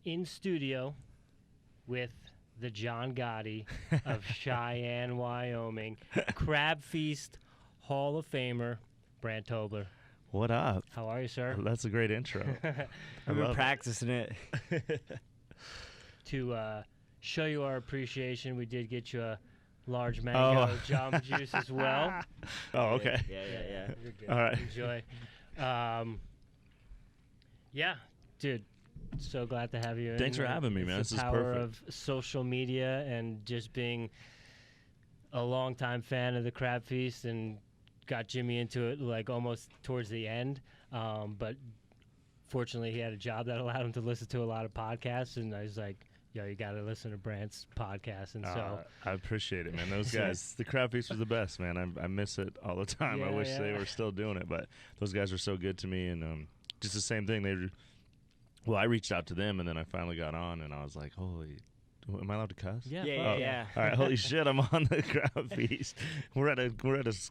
in studio with the John Gotti of Cheyenne, Wyoming, Crab Feast Hall of Famer, Brandt Tobler. What up? How are you, sir? That's a great intro. I've been practicing it. To show you our appreciation, we did get you a large mango Jamba Juice as well. Oh, okay. Yeah. You're good. All right. Enjoy. Yeah, dude. So glad to have you. Thanks for having me, man. It's This the is power perfect. of social media and just being a longtime fan of the Crab Feast, and got Jimmy into it like almost towards the end. But fortunately, he had a job that allowed him to listen to a lot of podcasts, and I was like, yo, you got to listen to Brandt's podcast. And so I appreciate it, man. Those guys, the Crab Feast was the best, man. I miss it all the time. Yeah, I wish yeah. they were still doing it, but those guys were so good to me, and just the same thing. I reached out to them, and then I finally got on, and I was like, holy. Am I allowed to cuss? yeah, Yeah. All right, holy shit! I'm on the Crab Feast. We're at a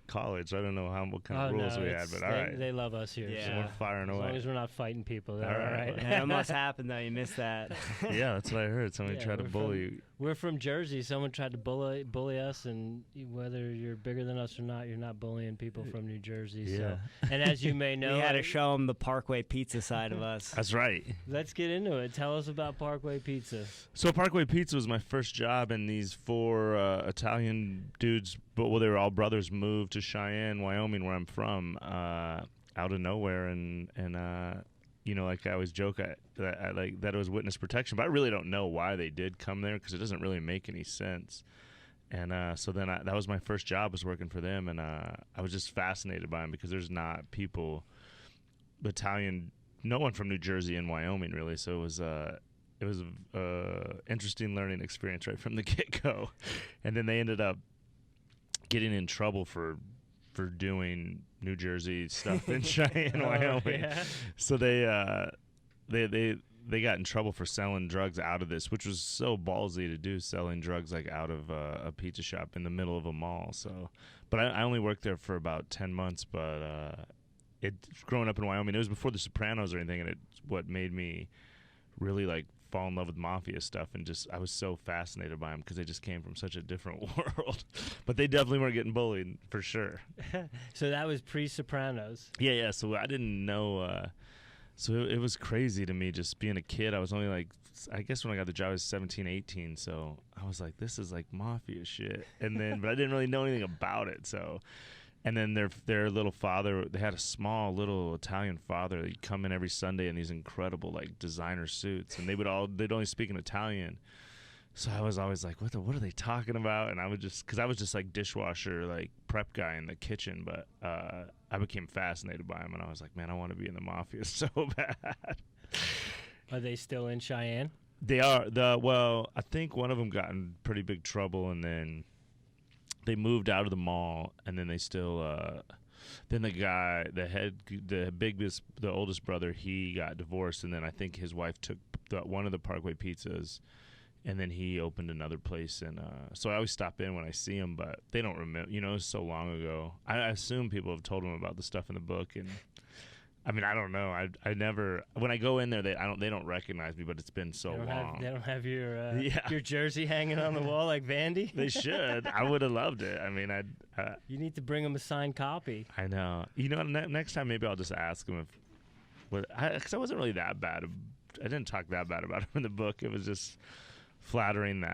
college. So I don't know what kind of rules we had, but all right, they love us here. Yeah. So we're firing as away. long as we're not fighting people, they're All all right. right. That must happen, though. You missed that. Yeah, that's what I heard. Somebody Yeah, tried to we're bully from- you. We're from Jersey. Someone tried to bully us, and whether you're bigger than us or not, you're not bullying people from New Jersey. Yeah. So, and as you may know, We had to show them the Parkway Pizza side of us. That's right. let's get into it. Tell us about Parkway Pizza. So Parkway Pizza was my first job, and these four Italian dudes, they were all brothers, moved to Cheyenne, Wyoming, where I'm from, out of nowhere, and like I always joke that it was witness protection, but I really don't know why they did come there because it doesn't really make any sense. And so then that was my first job, was working for them, and I was just fascinated by them because there's not people, Italian, no one from New Jersey and Wyoming really. So it was a interesting learning experience right from the get-go. And then they ended up getting in trouble for doing New Jersey stuff in Cheyenne, Wyoming. Yeah. So they got in trouble for selling drugs out of this, which was so ballsy to do, selling drugs like out of a pizza shop in the middle of a mall. So, but I only worked there for about 10 months. But growing up in Wyoming, it was before The Sopranos or anything, and it's what made me really like fall in love with mafia stuff, and I was so fascinated by them because they just came from such a different world. But they definitely weren't getting bullied for sure. So that was pre-Sopranos. Yeah. So I didn't know. So it was crazy to me just being a kid. I was only like, I guess when I got the job, I was 17, 18. So I was like, this is like mafia shit. And then, but I didn't really know anything about it. So. And then their little father, they had a small little Italian father. He'd come in every Sunday in these incredible like designer suits, and they'd only speak in Italian. So I was always like, what are they talking about? And I was just like dishwasher, like prep guy in the kitchen. But I became fascinated by him, and I was like, man, I want to be in the mafia so bad. Are they still in Cheyenne? They are. I think one of them got in pretty big trouble, and then they moved out of the mall, and then they still then the guy, the oldest brother, he got divorced, and then I think his wife took one of the Parkway Pizzas, and then he opened another place. And so I always stop in when I see him, but they don't remember, it was so long ago. I assume people have told them about the stuff in the book, and I mean, I don't know. I never, when I go in there, they don't recognize me, but it's been so long. They don't have your jersey hanging on the wall like Vandy? They should. I would have loved it. I mean, you need to bring them a signed copy. I know. Next time maybe I'll just ask them because I wasn't really that bad. I didn't talk that bad about him in the book. It was just flattering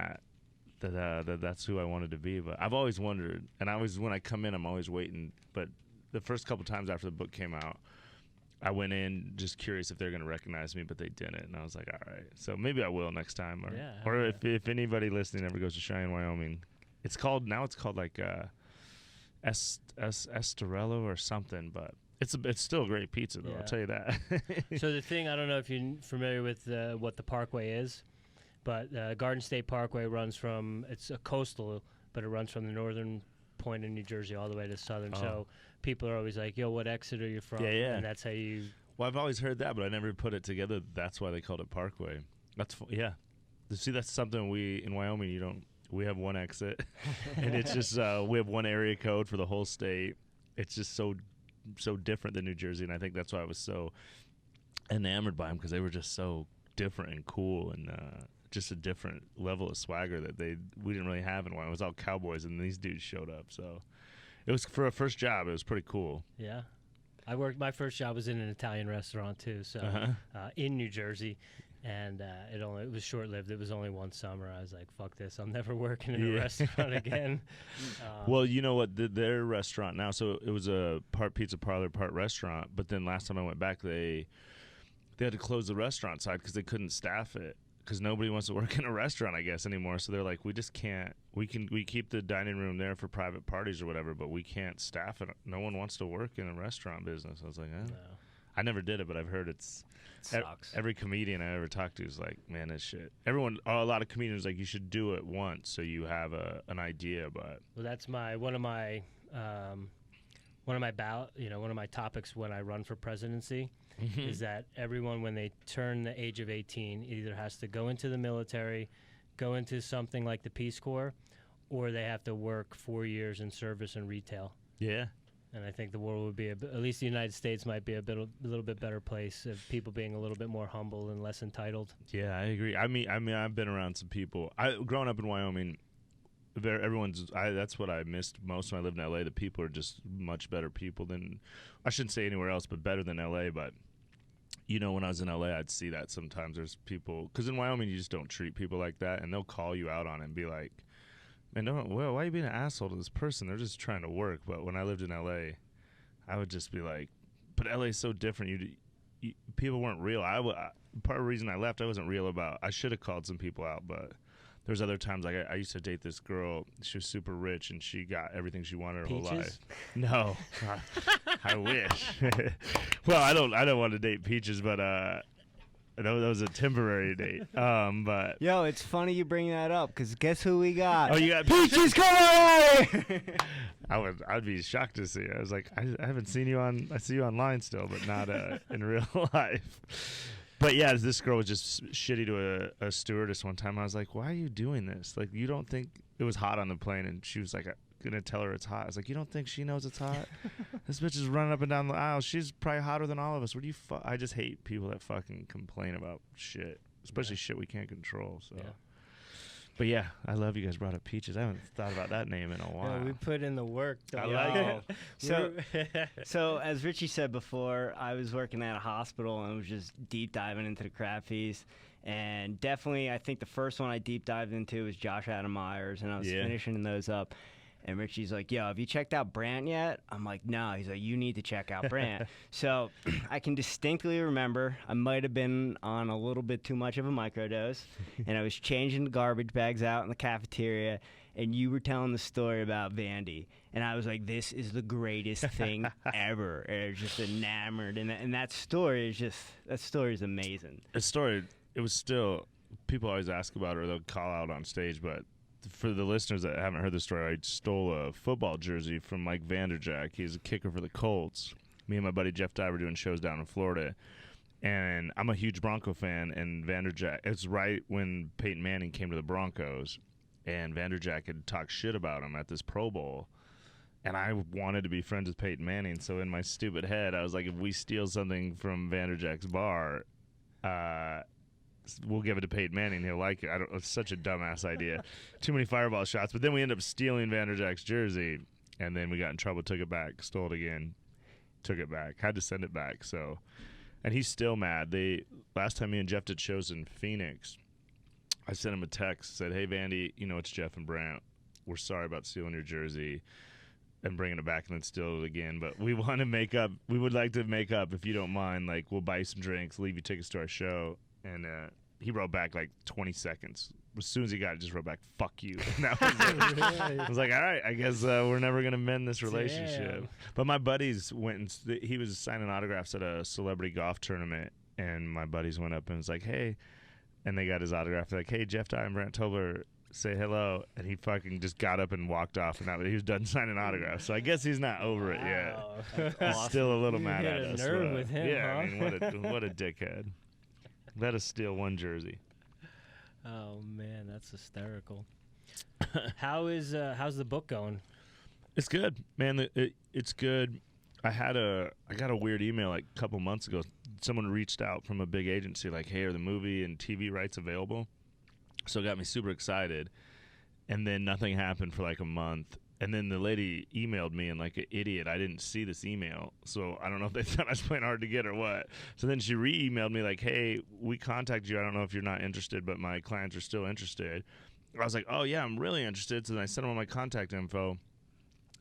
that's who I wanted to be. But I've always wondered, and when I come in, I'm always waiting. But the first couple times after the book came out, I went in just curious if they're going to recognize me, but they didn't. And I was like, all right. So maybe I will next time. Or if anybody listening ever goes to Cheyenne, Wyoming, it's called like Estorello or something, but it's still a great pizza, though. Yeah. I'll tell you that. So the thing, I don't know if you're familiar with what the Parkway is, but Garden State Parkway it's a coastal, but it runs from the northern point in New Jersey all the way to southern. Oh. So people are always like, yo, what exit are you from? Yeah. And that's how you... Well, I've always heard that, but I never put it together. That's why they called it Parkway. Yeah. See, that's something in Wyoming, we have one exit, and it's just, we have one area code for the whole state. It's just so different than New Jersey, and I think that's why I was so enamored by them, because they were just so different and cool and just a different level of swagger that we didn't really have in Wyoming. It was all cowboys, and these dudes showed up. So it was, for a first job, it was pretty cool. Yeah. My first job was in an Italian restaurant too, so in New Jersey, and it was short-lived. It was only one summer. I was like, fuck this, I'm never working in a restaurant again. Well, you know what, their restaurant now, so it was a part pizza parlor, part restaurant, but then last time I went back, they had to close the restaurant side because they couldn't staff it, because nobody wants to work in a restaurant, I guess, anymore. So they're like, we just can't. We keep the dining room there for private parties or whatever, but we can't staff it. No one wants to work in a restaurant business. I was like, No. I never did it, but I've heard it sucks. Every comedian I ever talked to is like, man, this shit. A lot of comedians like, you should do it once so you have an idea. But well, that's one of my topics when I run for presidency. Is that everyone, when they turn the age of 18, either has to go into the military, go into something like the Peace Corps, or they have to work 4 years in service and retail. Yeah. And I think the world would be, at least the United States might be a little bit better place of people being a little bit more humble and less entitled. Yeah, I agree. I mean, I've been around some people. Growing up in Wyoming, that's what I missed most when I lived in LA. The people are just much better people than, I shouldn't say anywhere else, but better than LA. But you know, when I was in LA, I'd see that sometimes. There's people, because in Wyoming you just don't treat people like that, and they'll call you out on it and be like, man, why are you being an asshole to this person? They're just trying to work. But when I lived in LA, I would just be like, but LA's so different. People weren't real. Part of the reason I left, I wasn't real about. I should have called some people out, but there's other times, like I used to date this girl. She was super rich, and she got everything she wanted her whole life. No, I wish. Well, I don't want to date Peaches, but that was a temporary date. But Yo, it's funny you bring that up, because guess who we got? Oh, you got Peaches, come away! I'd be shocked to see. I was like, I haven't seen you on. I see you online still, but not in real life. But yeah, this girl was just shitty to a stewardess one time. I was like, why are you doing this? Like, you don't think it was hot on the plane? And she was like, gonna tell her it's hot. I was like, you don't think she knows it's hot? This bitch is running up and down the aisle. She's probably hotter than all of us. What do you? I just hate people that fucking complain about shit, especially shit we can't control. So. Yeah. But yeah, I love you guys brought up Peaches. I haven't thought about that name in a while. Yeah, we put in the work. I like it. So as Richie said before, I was working at a hospital and was just deep diving into the crab feast. And definitely, I think the first one I deep dived into was Josh Adam Myers, and I was finishing those up. And Richie's like, yo, have you checked out Brandt yet? I'm like, no. He's like, you need to check out Brandt. So I can distinctly remember I might have been on a little bit too much of a microdose, and I was changing the garbage bags out in the cafeteria, and you were telling the story about Vandy. And I was like, this is the greatest thing ever. And I was just enamored. And that story is amazing. It was still, people always ask about it or they'll call out on stage, but for the listeners that haven't heard the story, I stole a football jersey from Mike Vanderjack. He's a kicker for the Colts. Me and my buddy Jeff Dye were doing shows down in Florida, and I'm a huge Bronco fan, and Vanderjack, it's right when Peyton Manning came to the Broncos, and Vanderjack had talked shit about him at this Pro Bowl, and I wanted to be friends with Peyton Manning, so in my stupid head, I was like, if we steal something from Vanderjack's bar, we'll give it to Peyton Manning. He'll like it. It's such a dumbass idea. Too many fireball shots. But then we ended up stealing Vanderjack's jersey, and then we got in trouble, took it back, stole it again, took it back, had to send it back. So, and he's still mad. Last time me and Jeff did shows in Phoenix, I sent him a text, said, hey, Vandy, it's Jeff and Brandt. We're sorry about stealing your jersey and bringing it back and then steal it again. But we want to make up. We would like to make up, if you don't mind. Like, we'll buy you some drinks, leave you tickets to our show. And he wrote back like 20 seconds. As soon as he got it, just wrote back, fuck you. And that was it. I was like, all right, I guess we're never going to mend this relationship. Damn. But my buddies went and he was signing autographs at a celebrity golf tournament. And my buddies went up and was like, hey. And they got his autograph. They're like, hey, Jeff Dye and Brandt Tobler, say hello. And he fucking just got up and walked off. And he was done signing autographs. So I guess he's not over it yet. Awesome. Still a little mad at us. Nerve with him, yeah, huh? I mean, what a dickhead. Let us steal one jersey. Oh man, that's hysterical. How's the book going? It's good, man. It's good. I got a weird email like a couple months ago someone reached out from a big agency like, hey, are the movie and TV rights available? So it got me super excited. And then nothing happened for like a month. And then the lady emailed me, and like an idiot, I didn't see this email. So I don't know if they thought I was playing hard to get or what. So then she re-emailed me like, hey, we contacted you. I don't know if you're not interested, but my clients are still interested. I was like, oh, yeah, I'm really interested. So then I sent them all my contact info,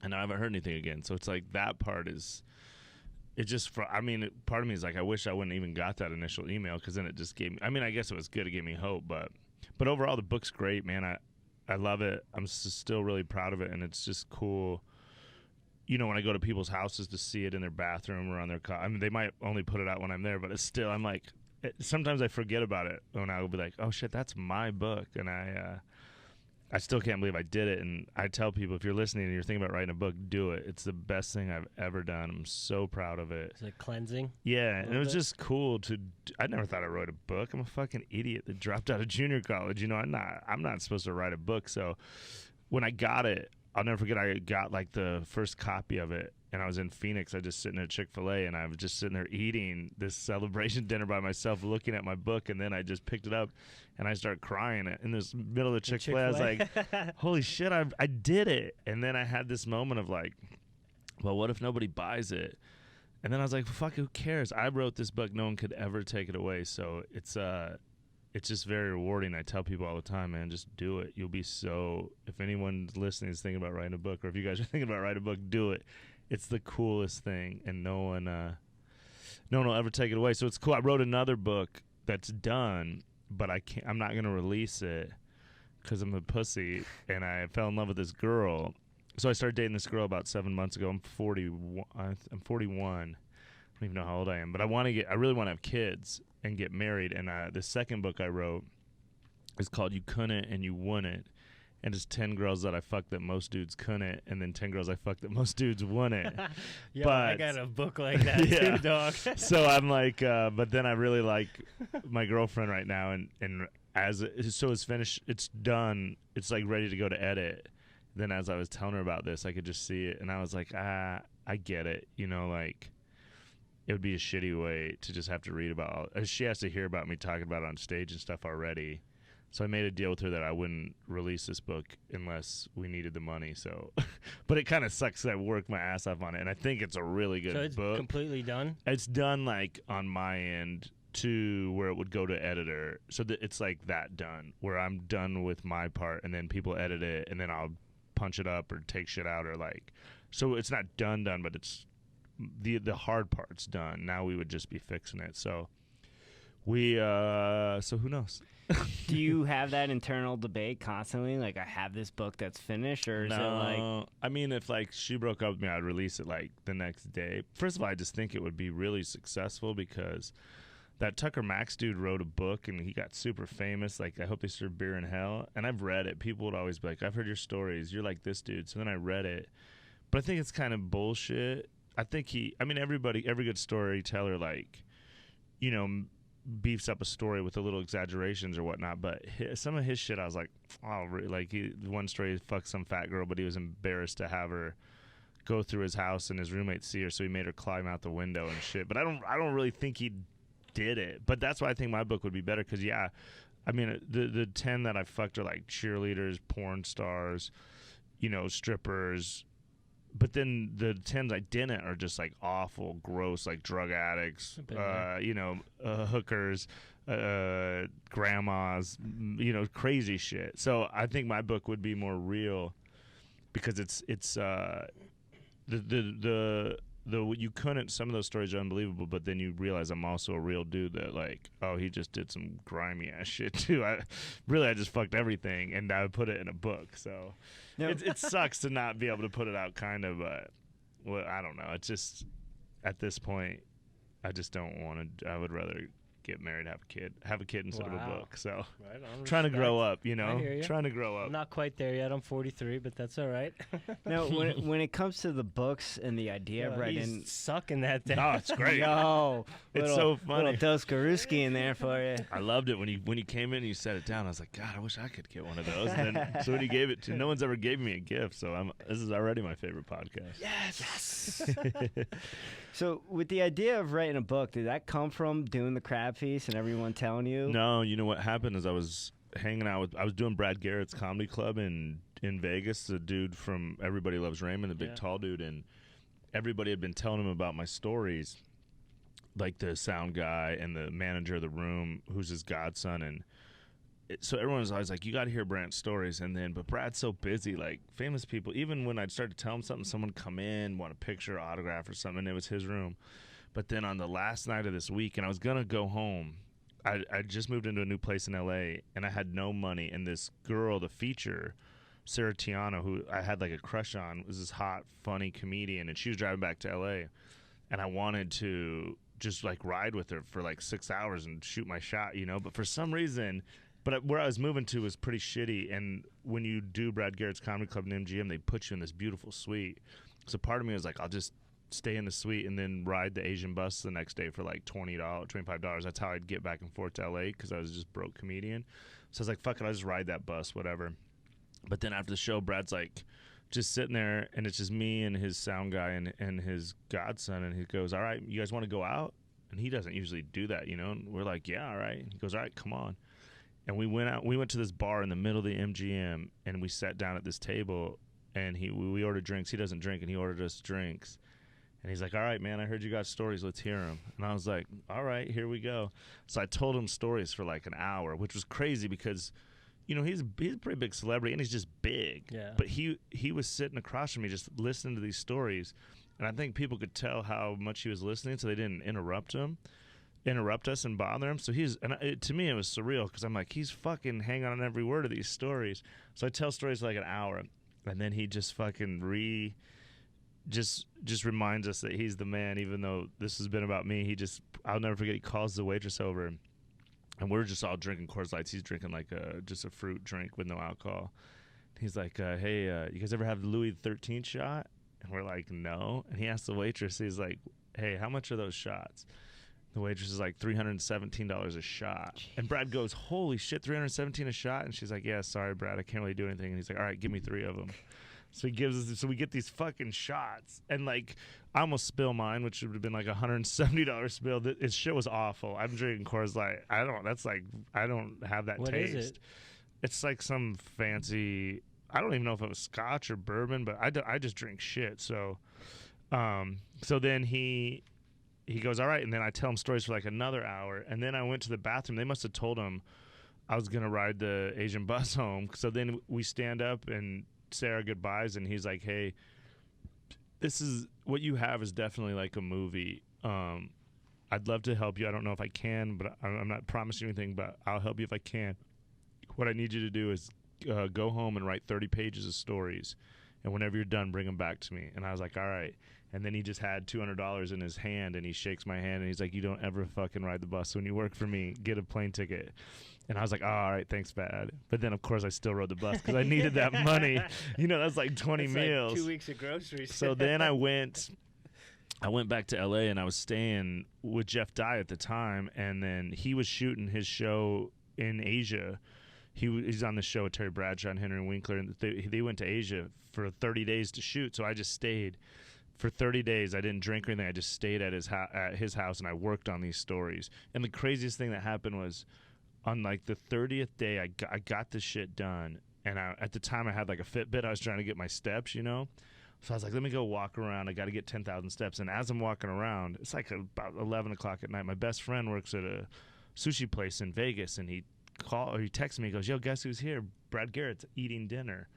and I haven't heard anything again. So it's like that part is – it just – I mean, part of me is like I wish I wouldn't even got that initial email, because then it just gave me – I mean, I guess it was good. It gave me hope. But overall, the book's great, man. I love it. I'm still really proud of it, and it's just cool. You know, when I go to people's houses to see it in their bathroom or on their car. I mean, they might only put it out when I'm there, but it's still, I'm like, sometimes I forget about it when I'll be like, oh, shit, that's my book. And I still can't believe I did it. And I tell people, if you're listening and you're thinking about writing a book, do it. It's the best thing I've ever done. I'm so proud of it. Is it cleansing? Yeah, and it was just cool to. I never thought I wrote a book. I'm a fucking idiot that dropped out of junior college. You know, I'm not supposed to write a book. So when I got it, I'll never forget. I got like the first copy of it, and I was in Phoenix. I just sitting at Chick-fil-A, and I was just sitting there eating this celebration dinner by myself, looking at my book, and then I just picked it up, and I started crying in this middle of the Chick-fil-A. I was like, holy shit, I did it. And then I had this moment of like, well, what if nobody buys it? And then I was like, fuck, who cares? I wrote this book. No one could ever take it away. So it's just very rewarding. I tell people all the time, man, just do it. You'll be so, if anyone's listening is thinking about writing a book, or if you guys are thinking about writing a book, do it. It's the coolest thing, and no one will ever take it away. So it's cool. I wrote another book that's done, but I'm not going to release it because I'm a pussy, and I fell in love with this girl. So I started dating this girl about 7 months ago. I'm 41. I don't even know how old I am, but I really want to have kids and get married. And the second book I wrote is called You Couldn't and You Wouldn't. And it's 10 girls that I fucked that most dudes couldn't, and then 10 girls I fucked that most dudes wouldn't. Yo, but I got a book like that too, dog. So I'm like, but then I really like my girlfriend right now, and so it's finished, it's done, it's like ready to go to edit. Then as I was telling her about this, I could just see it, and I was like, I get it, you know, like it would be a shitty way to just have to read about. She has to hear about me talking about it on stage and stuff already. So I made a deal with her that I wouldn't release this book unless we needed the money. So, but it kind of sucks that I worked my ass off on it, and I think it's a really good book. So it's completely done? It's done like on my end to where it would go to editor. So it's like that done, where I'm done with my part, and then people edit it, and then I'll punch it up or take shit out or like. So it's not done, but it's the hard part's done. Now we would just be fixing it. So so who knows? Do you have that internal debate constantly? Like, I have this book that's finished, or is it like? I mean, if like she broke up with me, I'd release it like the next day. First of all, I just think it would be really successful because that Tucker Max dude wrote a book and he got super famous. Like, I hope they serve beer in hell. And I've read it. People would always be like, I've heard your stories. You're like this dude. So then I read it. But I think it's kind of bullshit. I think every good storyteller, like, you know, beefs up a story with a little exaggerations or whatnot, but some of his shit I was like, oh, like one story he fucked some fat girl, but he was embarrassed to have her go through his house and his roommate see her, so he made her climb out the window and shit. But I don't really think he did it. But that's why I think my book would be better, because I mean the 10 that I fucked are like cheerleaders, porn stars, you know, strippers. But then the 10s I didn't are just like awful, gross, like drug addicts, you know, hookers, grandmas, you know, crazy shit. So I think my book would be more real because it's you couldn't. Some of those stories are unbelievable, but then you realize I'm also a real dude that like, oh, he just did some grimy ass shit too. I just fucked everything, and I would put it in a book. So. It sucks to not be able to put it out, kind of, but well, I don't know. It's just, at this point, I just don't want to. I would rather get married, have a kid instead of a book. So Right on, trying to grow respect. up, you know, I hear ya. trying to grow up. I'm not quite there yet. I'm 43, but that's all right. Now, when it comes to the books and the idea of writing, He's sucking that down. Oh, it's great. yo, It's so funny. Little Dostoevsky in there for you. I loved it when you came in and you set it down. I was like, God, I wish I could get one of those. And then, so when you gave it to, no one's ever gave me a gift. So this is already my favorite podcast. Yes. So, with the idea of writing a book, did that come from doing the Crab Feast and everyone telling you? No, you know what happened is I was doing Brad Garrett's comedy club in Vegas. The dude from Everybody Loves Raymond, the big tall dude, and everybody had been telling him about my stories, like the sound guy and the manager of the room, who's his godson, and so everyone was always like, you got to hear Brandt's stories. But Brad's so busy, like famous people, even when I'd start to tell him something, someone come in, want a picture, autograph or something, and it was his room. But then on the last night of this week, and I was going to go home, I just moved into a new place in L.A., and I had no money, and this girl, the feature, Sarah Tiano, who I had like a crush on, was this hot, funny comedian, and she was driving back to L.A., and I wanted to just like ride with her for like 6 hours and shoot my shot, you know, but for some reason... But where I was moving to was pretty shitty, and when you do Brad Garrett's Comedy Club in MGM, they put you in this beautiful suite. So part of me was like, I'll just stay in the suite and then ride the Asian bus the next day for like $20, $25. That's how I'd get back and forth to LA because I was just broke comedian. So I was like, fuck it, I'll just ride that bus, whatever. But then after the show, Brad's like just sitting there, and it's just me and his sound guy and his godson, and he goes, all right, you guys want to go out? And he doesn't usually do that, you know? And we're like, yeah, all right. And he goes, all right, come on. And we went out. We went to this bar in the middle of the MGM, and we sat down at this table. And we ordered drinks. He doesn't drink, and he ordered us drinks. And he's like, "All right, man, I heard you got stories. Let's hear them." And I was like, "All right, here we go." So I told him stories for like an hour, which was crazy because, you know, he's a pretty big celebrity, and he's just big. Yeah. But he was sitting across from me, just listening to these stories, and I think people could tell how much he was listening, so they didn't interrupt us and bother him. So to me it was surreal because I'm like, he's fucking hanging on every word of these stories. So I tell stories for like an hour, and then he just fucking just reminds us that he's the man, even though this has been about me. I'll never forget, he calls the waitress over, and we're just all drinking Coors Lights. He's drinking like just a fruit drink with no alcohol. He's like, hey, you guys ever have the Louis XIII shot? And we're like, no. And he asked the waitress, he's like, hey, how much are those shots? The waitress is like $317 a shot. Jeez. And Brad goes, holy shit, $317 a shot? And she's like, yeah, sorry, Brad, I can't really do anything. And he's like, all right, give me 3 of them. So he gives us, so we get these fucking shots. And like, I almost spill mine, which would have been like $170 spill. His shit was awful. I'm drinking Coors Light. I don't have that What taste. is it? It's like some fancy, I don't even know if it was scotch or bourbon, but I just drink shit. So then he goes, all right, and then I tell him stories for like another hour, and then I went to the bathroom. They must have told him I was going to ride the Asian bus home. So then we stand up and say our goodbyes, and he's like, hey, this is what you have is definitely like a movie. I'd love to help you. I don't know if I can, but I'm not promising anything, but I'll help you if I can. What I need you to do is go home and write 30 pages of stories, and whenever you're done, bring them back to me. And I was like, all right. And then he just had $200 in his hand, and he shakes my hand, and he's like, you don't ever fucking ride the bus. When you work for me, get a plane ticket. And I was like, oh, all right, thanks, Bad. But then, of course, I still rode the bus because I needed that money. You know, that's like 20 meals. Like 2 weeks of groceries. So then I went back to L.A., and I was staying with Jeff Dye at the time, and then he was shooting his show in Asia. He's on the show with Terry Bradshaw and Henry Winkler, and they went to Asia for 30 days to shoot. So I just stayed. For 30 days, I didn't drink or anything. I just stayed at his house, and I worked on these stories. And the craziest thing that happened was, on like the 30th day, I got this shit done. And at the time, I had like a Fitbit. I was trying to get my steps, you know. So I was like, let me go walk around. I got to get 10,000 steps. And as I'm walking around, it's like about 11 o'clock at night. My best friend works at a sushi place in Vegas, and he texted me. He goes, yo, guess who's here? Brad Garrett's eating dinner.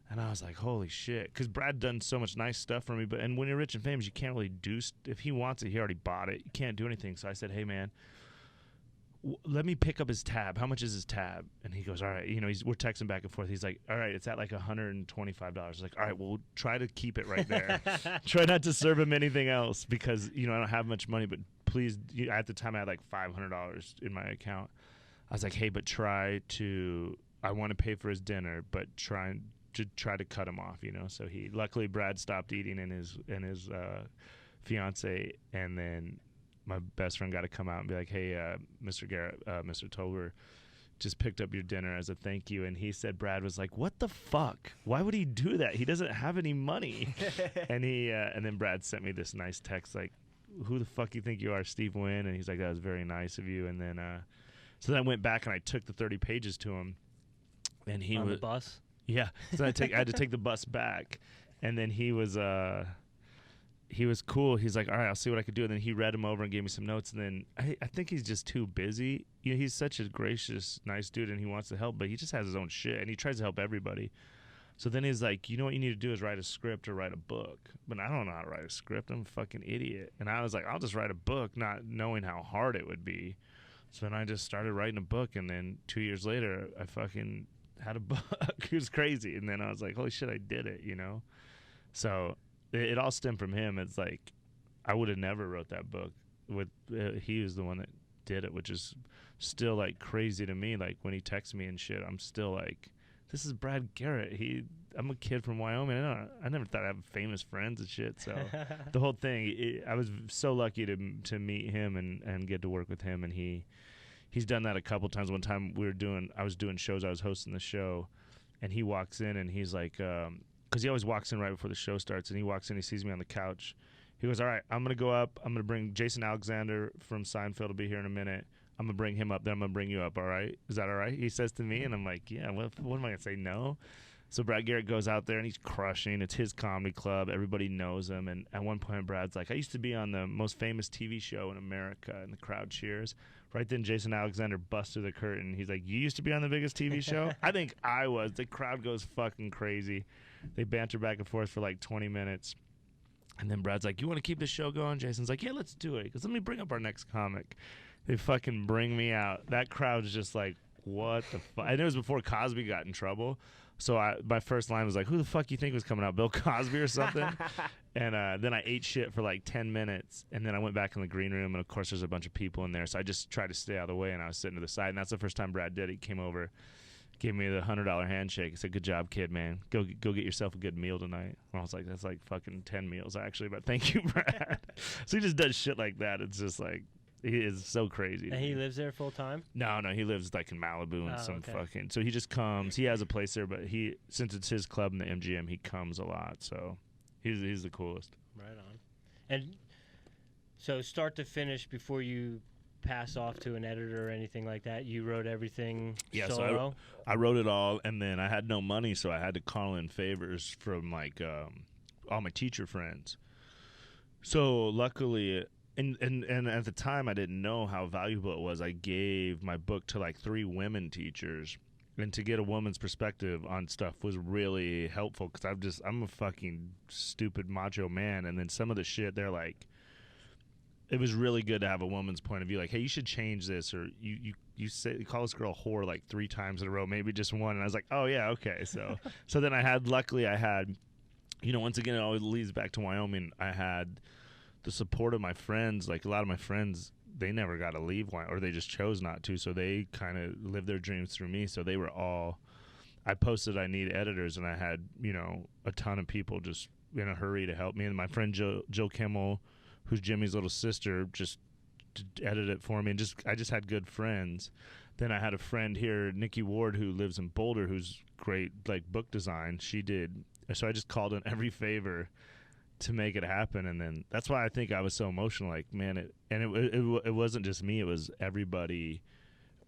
And I was like, holy shit. Because Brad done so much nice stuff for me. And when you're rich and famous, you can't really do if he wants it, he already bought it. You can't do anything. So I said, hey, man, let me pick up his tab. How much is his tab? And he goes, all right. You know, we're texting back and forth. He's like, all right, it's at like $125. I was like, all right, well, we'll try to keep it right there. Try not to serve him anything else because, you know, I don't have much money, but please, at the time I had like $500 in my account. I was like, hey, but I want to pay for his dinner, but try to cut him off, So luckily Brad stopped eating and his fiance, and then my best friend got to come out and be like, hey, Mr. Garrett, Mr. Tobler just picked up your dinner as a thank you. And he said, Brad was like, what the fuck? Why would he do that? He doesn't have any money. And then Brad sent me this nice text like, who the fuck you think you are, Steve Wynn? And he's like, that was very nice of you. And then so then I went back and I took the 30 pages to him, and he on was the bus. Yeah, so I had to take the bus back, and then he was cool. He's like, all right, I'll see what I could do. And then he read them over and gave me some notes. And then I think he's just too busy. He's such a gracious, nice dude, and he wants to help, but he just has his own shit, and he tries to help everybody. So then he's like, you know what you need to do is write a script or write a book. But I don't know how to write a script. I'm a fucking idiot. And I was like, I'll just write a book, not knowing how hard it would be. So then I just started writing a book, and then 2 years later, I fucking had a book. It was crazy. And then I was like, holy shit, I did it, So it all stemmed from him. It's like I would have never wrote that book. He was the one that did it, which is still like crazy to me. Like when he texts me and shit, I'm still like, this is Brad Garrett. I'm a kid from Wyoming. I never thought I'd have famous friends and shit. So the whole thing, I was so lucky to meet him and get to work with him. And he's done that a couple times. One time I was doing shows. I was hosting the show, and he walks in and he's like, because he always walks in right before the show starts, and he walks in, he sees me on the couch. He goes, all right, I'm going to go up. I'm going to bring Jason Alexander from Seinfeld to be here in a minute. I'm going to bring him up, then I'm going to bring you up, all right? Is that all right? He says to me, and I'm like, yeah, what am I going to say, no? So Brad Garrett goes out there, and he's crushing. It's his comedy club. Everybody knows him. And at one point, Brad's like, I used to be on the most famous TV show in America, and the crowd cheers. Right then, Jason Alexander busts through the curtain. He's like, you used to be on the biggest TV show? I think I was. The crowd goes fucking crazy. They banter back and forth for like 20 minutes. And then Brad's like, you want to keep the show going? Jason's like, yeah, let's do it. He goes, let me bring up our next comic. They fucking bring me out. That crowd's just like, what the fuck? And it was before Cosby got in trouble. So my first line was like, who the fuck you think was coming out, Bill Cosby or something? And then I ate shit for like 10 minutes. And then I went back in the green room. And, of course, there's a bunch of people in there. So I just tried to stay out of the way. And I was sitting to the side. And that's the first time Brad did it. He came over, gave me the $100 handshake. He said, good job, kid, man. Go get yourself a good meal tonight. And I was like, that's like fucking 10 meals, actually. But thank you, Brad. So he just does shit like that. It's just like, he is so crazy. And he lives there full time? No, he lives like in Malibu and fucking. So he just comes. He has a place there, but since it's his club in the MGM, he comes a lot. So he's the coolest. Right on. And so start to finish, before you pass off to an editor or anything like that, you wrote everything solo? So I wrote it all, and then I had no money, so I had to call in favors from like all my teacher friends. So luckily. And at the time, I didn't know how valuable it was. I gave my book to like 3 women teachers, and to get a woman's perspective on stuff was really helpful, because I'm a fucking stupid macho man. And then some of the shit, they're like, it was really good to have a woman's point of view. Like, hey, you should change this, or you call this girl a whore like 3 times in a row, maybe just one. And I was like, oh yeah, okay. So then luckily I had, once again, it always leads back to Wyoming. I had the support of my friends. Like a lot of my friends, they never got to leave or they just chose not to. So they kind of lived their dreams through me. So they were all, I posted I need editors, and I had, a ton of people just in a hurry to help me. And my friend Jill Kimmel, who's Jimmy's little sister, just edited it for me. And I just had good friends. Then I had a friend here, Nikki Ward, who lives in Boulder, who's great, like book design. She did. So I just called in every favor to make it happen. And then that's why I think I was so emotional. Like, man, it wasn't just me, it was everybody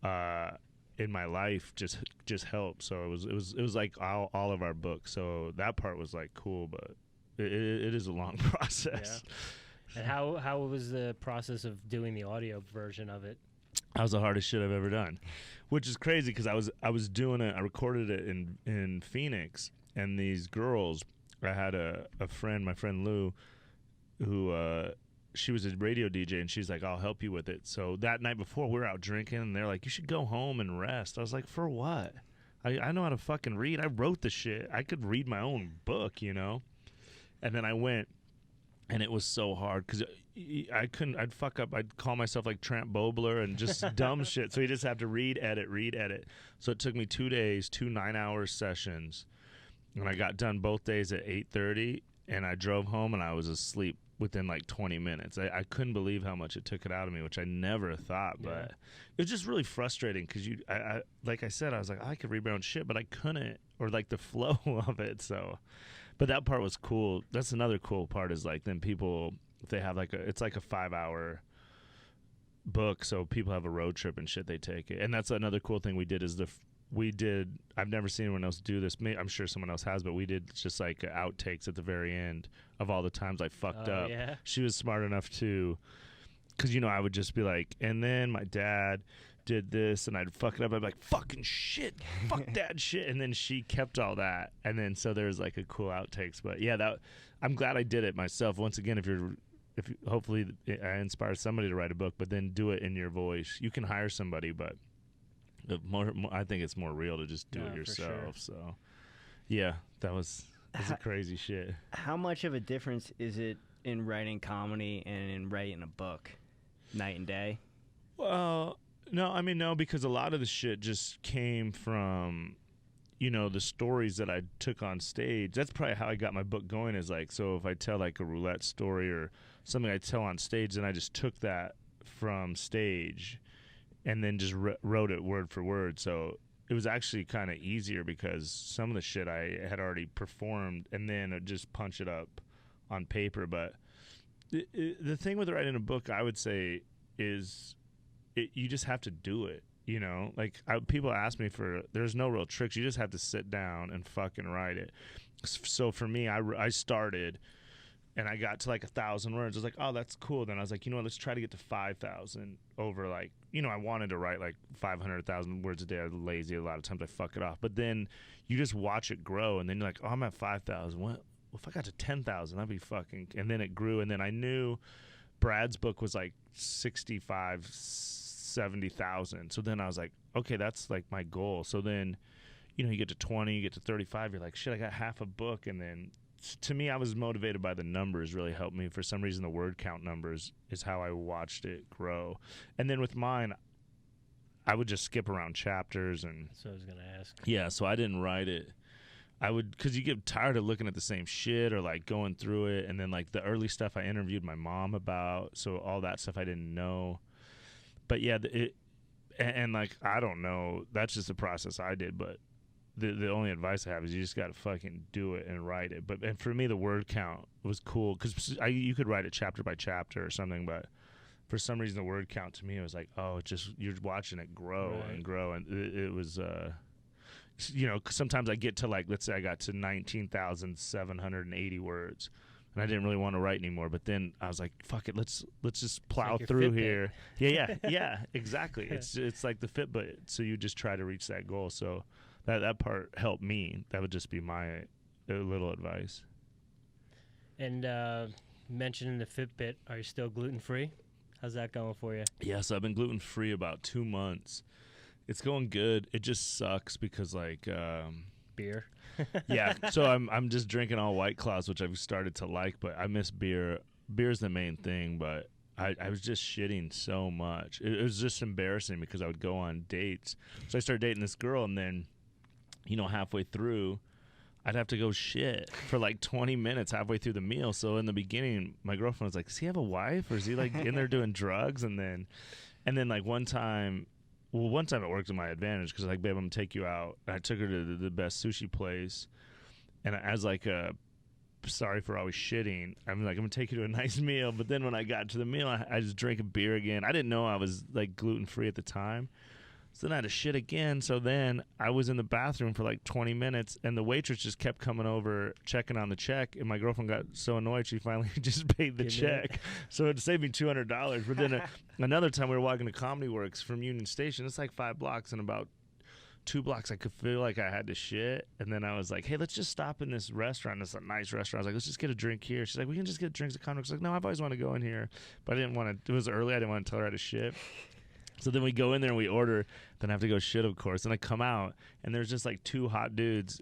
in my life just helped. So it was like all of our books. So that part was like cool, but it is a long process. Yeah. And how was the process of doing the audio version of it? That was the hardest shit I've ever done, which is crazy, because I was doing it. I recorded it in Phoenix, and these girls, I had a friend, my friend Lou, who she was a radio DJ, and she's like, I'll help you with it. So that night before, we were out drinking, and they're like, you should go home and rest. I was like, for what? I know how to fucking read. I wrote the shit. I could read my own book, And then I went, And it was so hard because I couldn't. I'd fuck up. I'd call myself like Tramp Bobler and just dumb shit. So you just have to read, edit. So it took me 2 days, 2 9-hour sessions, and I got done both days at 8:30. And I drove home and I was asleep within like 20 minutes. I couldn't believe how much it took it out of me, which I never thought. Yeah. But it was just really frustrating because I like I said, I was like, I could read my own shit, but I couldn't, or like the flow of it. So. But that part was cool. That's another cool part is like then people, if they have like it's like a 5-hour book, so people have a road trip and shit, they take it. And that's another cool thing we did is I've never seen anyone else do this. I'm sure someone else has, but we did just like outtakes at the very end of all the times I fucked up. Yeah. She was smart enough to, because I would just be like, and then my dad did this, and I'd fuck it up. I'd be like, fucking shit, fuck that shit. And then she kept all that. And then so there's like a cool outtakes. But yeah, I'm glad I did it myself. Once again, if hopefully I inspire somebody to write a book, but then do it in your voice. You can hire somebody, but I think it's more real to just do it yourself. Sure. So yeah, that was a crazy shit. How much of a difference is it in writing comedy and in writing a book, night and day? Well, no, because a lot of the shit just came from, the stories that I took on stage. That's probably how I got my book going, is like, so if I tell like a roulette story or something I tell on stage, then I just took that from stage and then just wrote it word for word. So it was actually kind of easier because some of the shit I had already performed and then I'd just punch it up on paper. But the thing with writing a book, I would say, is you just have to do it, like people ask me there's no real tricks. You just have to sit down and fucking write it. So for me, I started and I got to like 1,000 words. I was like, oh, that's cool. Then I was like, let's try to get to 5,000 over like, I wanted to write like 500,000 words a day. I was lazy. A lot of times I fuck it off, but then you just watch it grow and then you're like, oh, I'm at 5,000. What? Well, if I got to 10,000, that'd be fucking, and then it grew. And then I knew Brad's book was like 70,000. So then I was like, okay, that's like my goal. So then, you get to 20, you get to 35, you're like, shit, I got half a book. And then to me, I was motivated by the numbers really helped me. For some reason, the word count numbers is how I watched it grow. And then with mine, I would just skip around chapters. And that's what I was going to ask. Yeah, so I didn't write it. I would, because you get tired of looking at the same shit or like going through it. And then like the early stuff I interviewed my mom about. So all that stuff I didn't know. But yeah, and like, I don't know, that's just the process I did, but the only advice I have is you just got to fucking do it and write it. And for me, the word count was cool because you could write it chapter by chapter or something, but for some reason, the word count to me, it was like, oh, it's just, you're watching it grow and grow. And it was, sometimes I get to like, let's say I got to 19,780 words. And I didn't really want to write anymore, but then I was like, "Fuck it, let's just plow through here." Yeah, exactly. It's like the Fitbit. So you just try to reach that goal. So that part helped me. That would just be my little advice. And mentioning the Fitbit, are you still gluten free? How's that going for you? Yes, I've been gluten free about 2 months. It's going good. It just sucks because like beer. Yeah, so I'm just drinking all White Claws, which I've started to like, but I miss beer. Beer's the main thing, but I was just shitting so much. It was just embarrassing because I would go on dates. So I started dating this girl, and then, halfway through, I'd have to go shit for like 20 minutes halfway through the meal. So in the beginning, my girlfriend was like, does he have a wife, or is he like in there doing drugs? And then like one time it worked to my advantage because like, babe, I'm gonna take you out. And I took her to the best sushi place, and as like sorry for always shitting, I'm like, I'm gonna take you to a nice meal. But then when I got to the meal, I just drank a beer again. I didn't know I was like gluten free at the time, so then I had to shit again. So then I was in the bathroom for like 20 minutes, and the waitress just kept coming over checking on the check, and my girlfriend got so annoyed she finally just paid the check. So it saved me $200. But then another time we were walking to Comedy Works from Union Station. It's like 5 blocks, and about 2 blocks I could feel like I had to shit. And then I was like, hey, let's just stop in this restaurant. It's a nice restaurant. I was like, let's just get a drink here. She's like, we can just get drinks at Comedy Works. I was like, no, I've always wanted to go in here, but I didn't want to. It was early. I didn't want to tell her I had to shit. So then we go in there and we order. Then I have to go shit, of course. And I come out, and there's just like 2 hot dudes,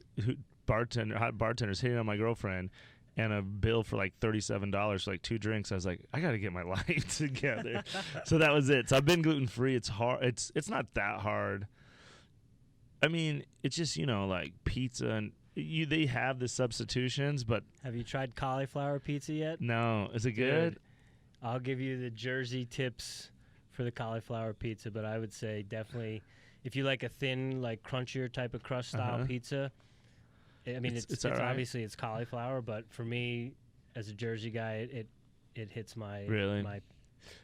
hot bartenders hitting on my girlfriend. and a bill for like $37 for like 2 drinks. I was like, I got to get my life together. So that was it. So I've been gluten-free. It's hard. It's not that hard. I mean, it's just, like pizza and they have the substitutions, but Have you tried cauliflower pizza yet? no. Is it good? Dude, I'll give you the Jersey tips for the cauliflower pizza, but I would say definitely if you like a thin, like crunchier type of crust style pizza, I mean, it's all right. obviously it's cauliflower, but for me, as a Jersey guy, it hits my my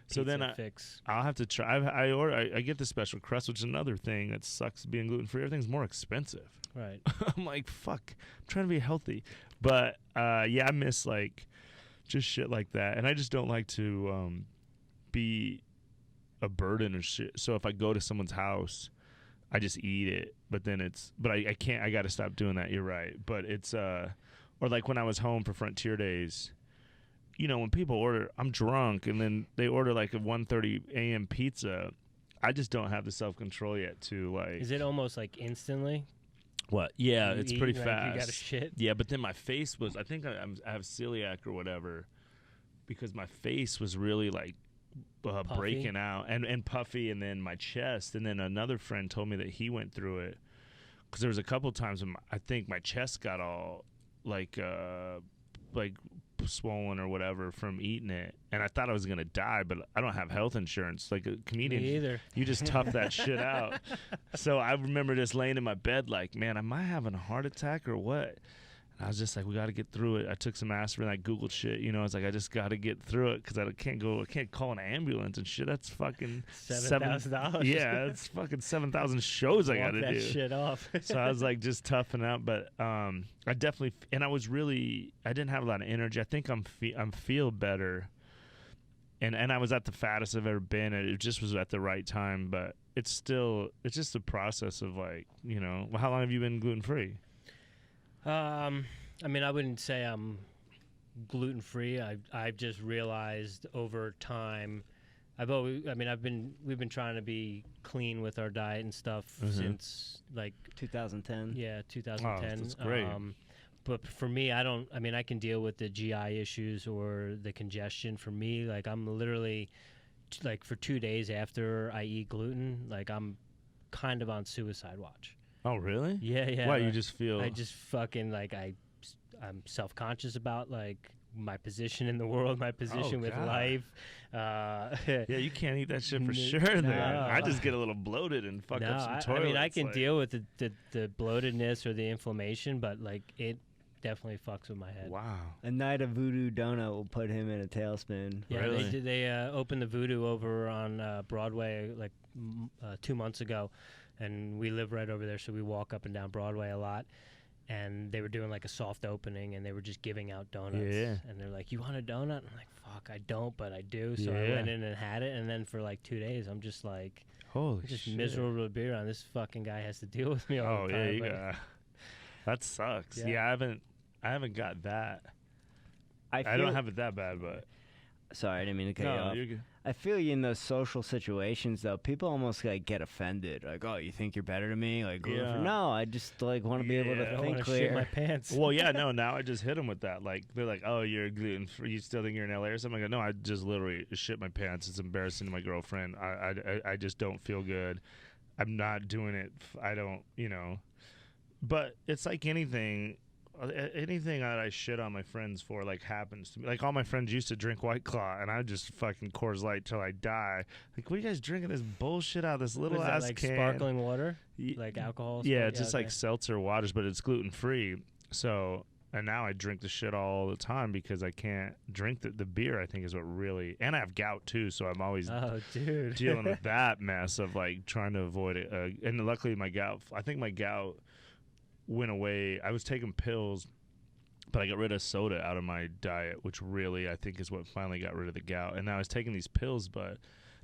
So then fix. I'll have to try. I get the special crust, which is another thing that sucks being gluten free. Everything's more expensive. Right. I'm like, fuck. I'm trying to be healthy, but yeah, I miss like just shit like that, and I just don't like to be a burden or shit. So if I go to someone's house, I just eat it, but I can't. I got to stop doing that. You're right, but it's or like when I was home for Frontier Days. When people order, I'm drunk, and then they order like a 1:30 a.m. pizza. I just don't have the self-control yet to like. Is it almost like instantly? What? Yeah, You it's eat, pretty like, fast. You got to shit. Yeah, but then my face was. I think I have celiac or whatever, because my face was really like breaking out and puffy, and then my chest. And then another friend told me that he went through it because there was a couple times when I think my chest got all like swollen or whatever from eating it, and I thought I was gonna die, but I don't have health insurance like a comedian. Me either. You just tough that shit out. So I remember just laying in my bed like, man, am I having a heart attack or what? And I was just like, we got to get through it. I took some aspirin, I googled shit, I was like, I just got to get through it because I can't call an ambulance and shit. That's fucking $7,000. Yeah, it's fucking 7,000 shows I got to do. Walk that shit off. So I was like just toughing out, but I definitely, and I didn't have a lot of energy. I think I'm feel better, and I was at the fattest I've ever been, and it just was at the right time. But it's just a process of like, how long have you been gluten free? I mean, I wouldn't say I'm gluten free. I've just realized over time. We've been trying to be clean with our diet and stuff since like 2010. Yeah, 2010. Oh, that's great. But for me, I can deal with the GI issues or the congestion. For me, like I'm literally like for 2 days after I eat gluten, like I'm kind of on suicide watch. Oh, really? Yeah. Why, you just feel... I just fucking, like, I'm self-conscious about, like, my position in the world, my position with life. Yeah, you can't eat that shit for sure, then. I just get a little bloated and fuck up some toilets. I mean, I can deal with the bloatedness or the inflammation, but, like, it definitely fucks with my head. Wow. A night of voodoo donut will put him in a tailspin. Yeah, really? They opened the Voodoo over on Broadway, like, 2 months ago. And we live right over there, so we walk up and down Broadway a lot. And they were doing like a soft opening, and they were just giving out donuts. Yeah. And they're like, "You want a donut?" I'm like, "Fuck, I don't, but I do." So I went in and had it, and then for like 2 days, I'm just like, holy shit, miserable to be around. This fucking guy has to deal with me all the time. Yeah, that sucks. Yeah, I haven't got that. I don't have it that bad, but. Sorry, I didn't mean to cut you off. You're good. I feel you in those social situations, though. People almost like get offended, like, "Oh, you think you're better than me?" Like, no, I just like want to be able to think clear. Shit my pants. Well, yeah, no. Now I just hit them with that. Like, they're like, "Oh, you're gluten free. You still think you're in LA or something?" I go, "No, I just literally shit my pants. It's embarrassing to my girlfriend. I just don't feel good. I'm not doing it. I don't, But it's like anything that I shit on my friends for, like, happens to me. Like, all my friends used to drink White Claw, and I just fucking Coors Light till I die. Like, what are you guys drinking this bullshit out of this little ass like can? Sparkling water, like alcohol. Yeah, it's just like seltzer waters, but it's gluten free. So, and now I drink the shit all the time because I can't drink the beer. I think is what really, and I have gout too, so I'm always dealing with that mess of like trying to avoid it. And luckily, my gout went away. I was taking pills, but I got rid of soda out of my diet, which really I think is what finally got rid of the gout. And now I was taking these pills, but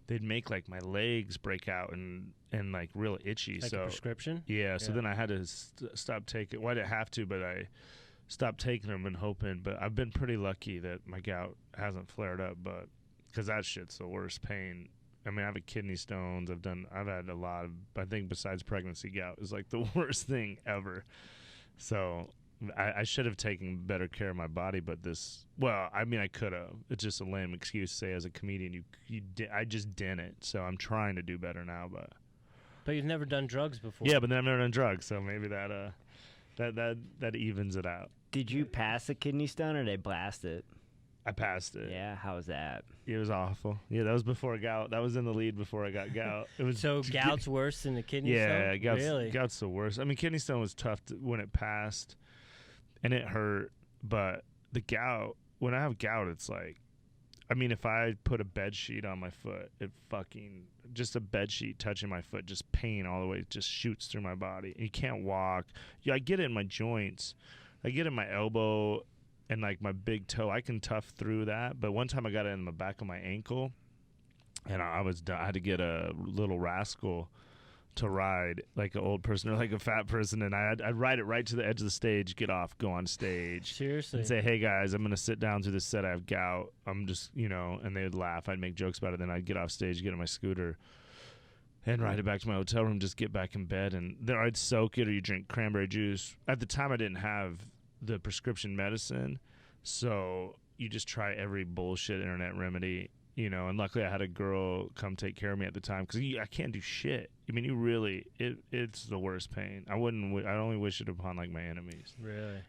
they'd make like my legs break out and like real itchy. Like a prescription? Yeah. So then I had to stop taking. Well, I didn't have to, but I stopped taking them and hoping. But I've been pretty lucky that my gout hasn't flared up, but because that shit's the worst pain. I mean, I have kidney stones. I've had a lot of, I think besides pregnancy, gout is like the worst thing ever. So I should have taken better care of my body, but I could have. It's just a lame excuse to say as a comedian, I just didn't. So I'm trying to do better now, but. But you've never done drugs before. Yeah, but then I've never done drugs, so maybe that evens it out. Did you pass the kidney stone or they blast it? I passed it. Yeah, how was that? It was awful. Yeah, that was before gout. That was in the lead before I got gout. It was So gout's worse than the kidney stone? Yeah, Really? gout's the worst. I mean, kidney stone was tough when it passed, and it hurt. But the gout, when I have gout, it's like, I mean, if I put a bed sheet on my foot, just a bed sheet touching my foot, just pain all the way, just shoots through my body. You can't walk. Yeah, I get it in my joints. I get it in my elbow and like my big toe. I can tough through that. But one time I got it in the back of my ankle, and I had to get a little rascal to ride, like an old person or like a fat person, and I'd ride it right to the edge of the stage, get off, go on stage. Seriously? And say, hey guys, I'm going to sit down through this set, I have gout. I'm just, and they would laugh. I'd make jokes about it. Then I'd get off stage, get on my scooter, and ride it back to my hotel room, just get back in bed. And then I'd soak it, or you drink cranberry juice. At the time, I didn't have the prescription medicine, so you just try every bullshit internet remedy. And luckily I had a girl come take care of me at the time, because I can't do shit. I mean, it's the worst pain. I only wish it upon like my enemies. Really?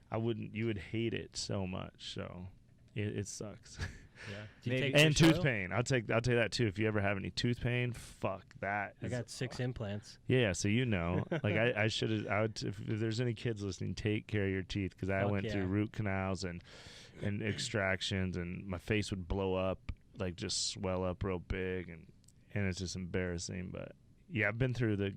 You would hate it so much. So it sucks. Yeah. Do you take And fish tooth oil? pain. I'll take that too. If you ever have any tooth pain, fuck that. I got 6 implants. Yeah, so like I should have. If there's any kids listening, take care of your teeth, because I went through root canals and extractions, and my face would blow up, like just swell up real big, and it's just embarrassing. But yeah, I've been through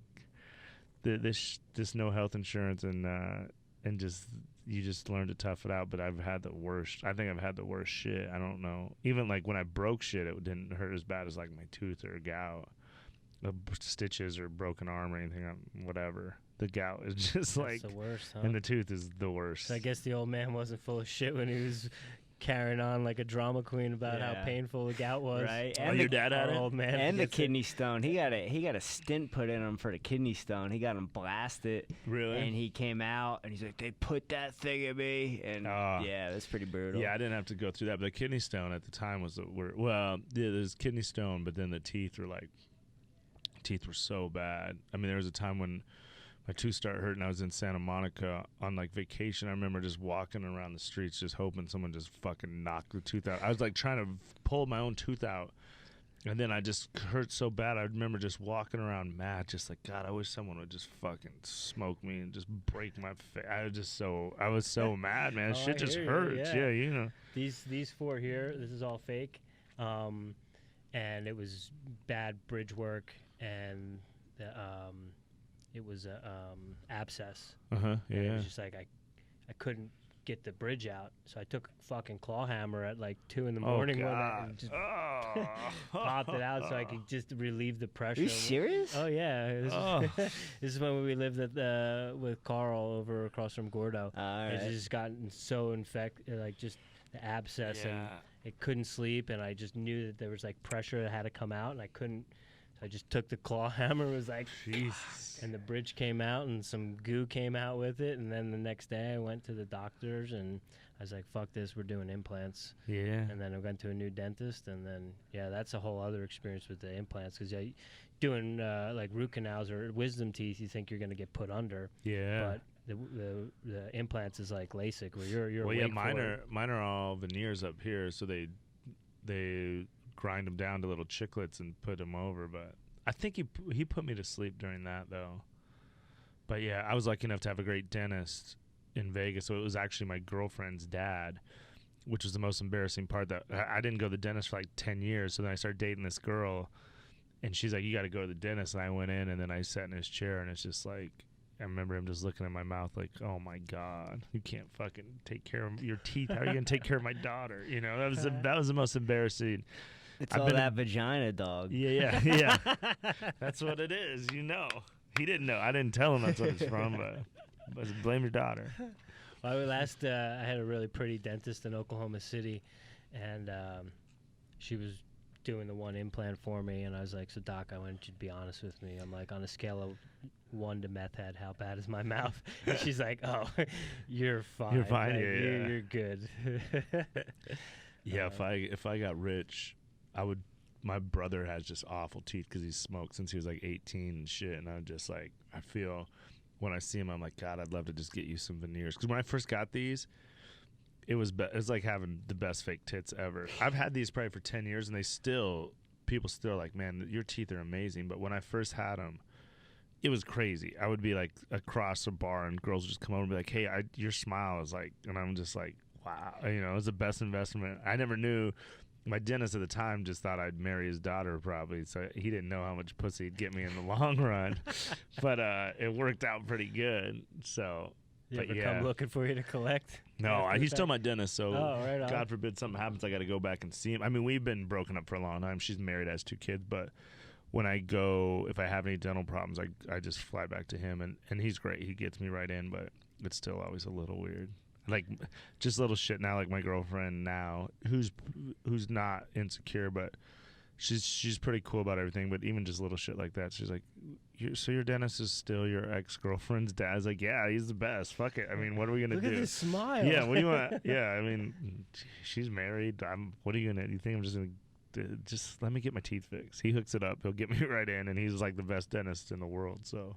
this no health insurance, and just you just learn to tough it out. But I've had the worst. I think I've had the worst shit. I don't know. Even like when I broke shit, it didn't hurt as bad as like my tooth or gout, stitches or broken arm or anything. Whatever. The gout is just That's the worst, huh? and the tooth is the worst. So I guess the old man wasn't full of shit when he was carrying on like a drama queen about how painful the gout was. Right. And your dad had it? Old man. And the kidney stone. He got a stint put in him for the kidney stone. He got him blasted. Really? And he came out and he's like, they put that thing in me. And yeah, that's pretty brutal. Yeah, I didn't have to go through that. But the kidney stone at the time was there's kidney stone, but then the teeth were so bad. I mean, there was a time when my tooth started hurting. I was in Santa Monica on like vacation. I remember just walking around the streets, just hoping someone just fucking knocked the tooth out. I was like trying to pull my own tooth out, and then I just hurt so bad. I remember just walking around mad, just like, God, I wish someone would just fucking smoke me and just break my face. I was so mad, man. Shit just hurts. Yeah. These 4 here, this is all fake, and it was bad bridge work, and the it was a abscess. Yeah. It was just like I couldn't get the bridge out, so I took a fucking claw hammer at like 2 in the morning one night and just popped it out so I could just relieve the pressure. Are you serious? Oh yeah. This is when we lived with Carl over across from Gordo. It just gotten so infected, like just the abscess, and it couldn't sleep, and I just knew that there was like pressure that had to come out, and I couldn't. I just took the claw hammer, was like, Jesus. And the bridge came out, and some goo came out with it. And then the next day I went to the doctors, and I was like, fuck this, we're doing implants. Yeah. And then I went to a new dentist, and then, that's a whole other experience with the implants, because doing like root canals or wisdom teeth, you think you're going to get put under. Yeah. But the implants is like LASIK, where you're mine are all veneers up here, so they grind them down to little chiclets and put them over. But I think he put me to sleep during that though. But yeah, I was lucky enough to have a great dentist in Vegas. So it was actually my girlfriend's dad, which was the most embarrassing part. That I didn't go to the dentist for like 10 years. So then I started dating this girl, and she's like, you got to go to the dentist. And I went in, and then I sat in his chair, and it's just like, I remember him just looking at my mouth like, oh my God, you can't fucking take care of your teeth. How are you going to take care of my daughter? That was the most embarrassing. It's all that vagina, dog. Yeah. That's what it is, He didn't know. I didn't tell him that's what it's from, but blame your daughter. Well, I had a really pretty dentist in Oklahoma City, and she was doing the one implant for me, and I was like, so Doc, I want you to be honest with me. I'm like, on a scale of 1 to meth head. How bad is my mouth? And she's like, oh, you're fine. You're fine, Like, yeah. You're good. Yeah, if I got rich, I would. My brother has just awful teeth because he smoked since he was like 18 and shit. And I'm just like, I feel when I see him, I'm like, God, I'd love to just get you some veneers. Because when I first got these, it was like having the best fake tits ever. I've had these probably for 10 years, and people still like, man, your teeth are amazing. But when I first had them, it was crazy. I would be like across a bar, and girls would just come over and be like, hey, your smile is like, and I'm just like, wow, it was the best investment. I never knew. My dentist at the time just thought I'd marry his daughter probably, so he didn't know how much pussy he'd get me in the long run. But it worked out pretty good. So, You ever come looking for you to collect? No, he's still my dentist, so right on. God forbid something happens, I got to go back and see him. I mean, we've been broken up for a long time. She's married, has 2 kids, but when I go, if I have any dental problems, I just fly back to him, and he's great. He gets me right in, but it's still always a little weird. Like, just little shit now, like my girlfriend now, who's not insecure, but she's pretty cool about everything, but even just little shit like that, she's like, so your dentist is still your ex-girlfriend's dad? I was like, yeah, he's the best. Fuck it. I mean, what are we going to do? Look at this smile. Yeah, what do you want? Yeah, I mean, she's married. What are you going to, you think I'm just going to, just let me get my teeth fixed? He hooks it up. He'll get me right in, and he's like the best dentist in the world, so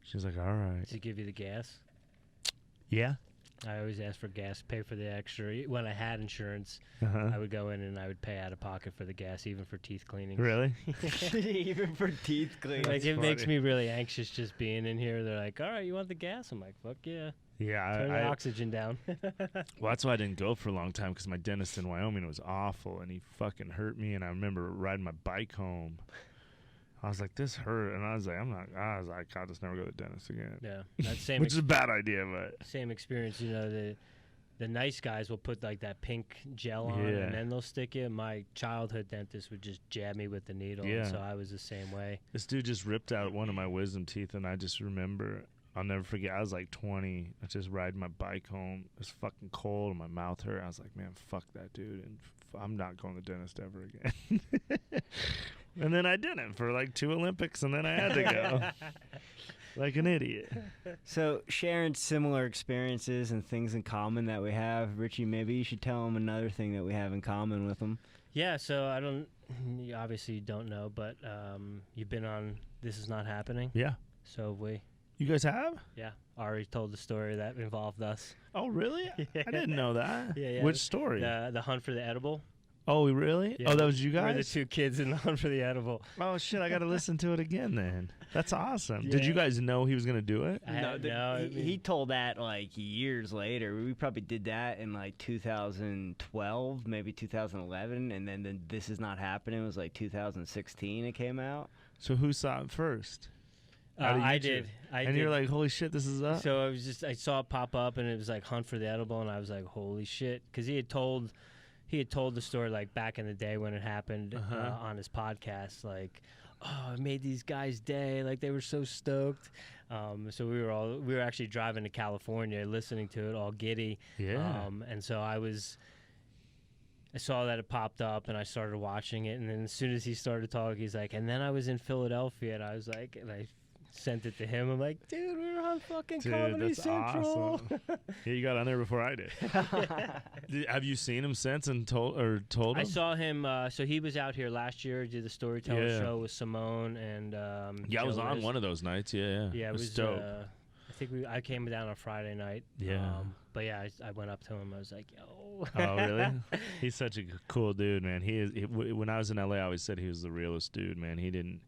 she's like, all right. Does he give you the gas? Yeah. I always ask for gas, pay for the extra. When I had insurance, Uh-huh. I would go in and I would pay out of pocket for the gas, even for teeth cleaning. Really? Even for teeth cleaning. Like, it funny. makes me really anxious just being in here. They're like, all right, you want the gas? I'm like, fuck yeah. Yeah. Turn the oxygen down. Well, that's why I didn't go for a long time, because my dentist in Wyoming was awful, and he fucking hurt me. And I remember riding my bike home. I was like, this hurt, and I was like, I'll just never go to the dentist again. Yeah, that's same. Which is a bad idea, but Same experience. You know, the nice guys will put like that pink gel on, Yeah. and then they'll stick it. My childhood dentist would just jab me with the needle, Yeah. and so I was the same way. this dude just ripped out one of my wisdom teeth, and I just remember, I'll never forget, I was like 20. I was just riding my bike home. It was fucking cold, and my mouth hurt. I was like, man, fuck that dude, and I'm not going to the dentist ever again. And then I didn't for like 2 Olympics, and then I had to go. Like an idiot. So, sharing similar experiences and things in common that we have, Richie, maybe you should tell them another thing that we have in common with them. Yeah, so you obviously don't know, but you've been on This Is Not Happening. Yeah. So have we. You guys have? Yeah, Airey told the story that involved us. Oh, really? Yeah. I didn't know that. Yeah. Which story? The hunt for the edible. Oh, really? Yeah, Oh, that was you We're the guys? 2 kids in the hunt for the edible. Oh, shit, I got to listen to it again then. That's awesome. Yeah. Did you guys know he was going to do it? He told that like years later. We probably did that in like 2012, maybe 2011, and then This Is Not Happening was like 2016 it came out. So who saw it first? Out of I YouTube? did. And you're like, holy shit, this is up? So I saw it pop up, and it was like Hunt for the Edible, and I was like, holy shit, because he had told the story like back in the day when it happened on his podcast, like, oh, it made these guys' day, like they were so stoked. So we were actually driving to California, listening to it, all giddy. Yeah. And so I saw that it popped up, and I started watching it, and then as soon as he started talking, he's like, and then I was in Philadelphia, and I was like, and I sent it to him. I'm like, dude, we were on fucking Comedy that's Central. awesome. Yeah, you got on there before I did. Have you seen him since and told him? I saw him. So he was out here last year. Did the storyteller show with Simone and. Yeah, I was Joe on Liz. one of those nights. Yeah. Yeah, it was dope. I think I came down on Friday night. Yeah. But yeah, I went up to him. I was like, yo. Oh, really? He's such a cool dude, man. When I was in LA, I always said he was the realest dude, man. And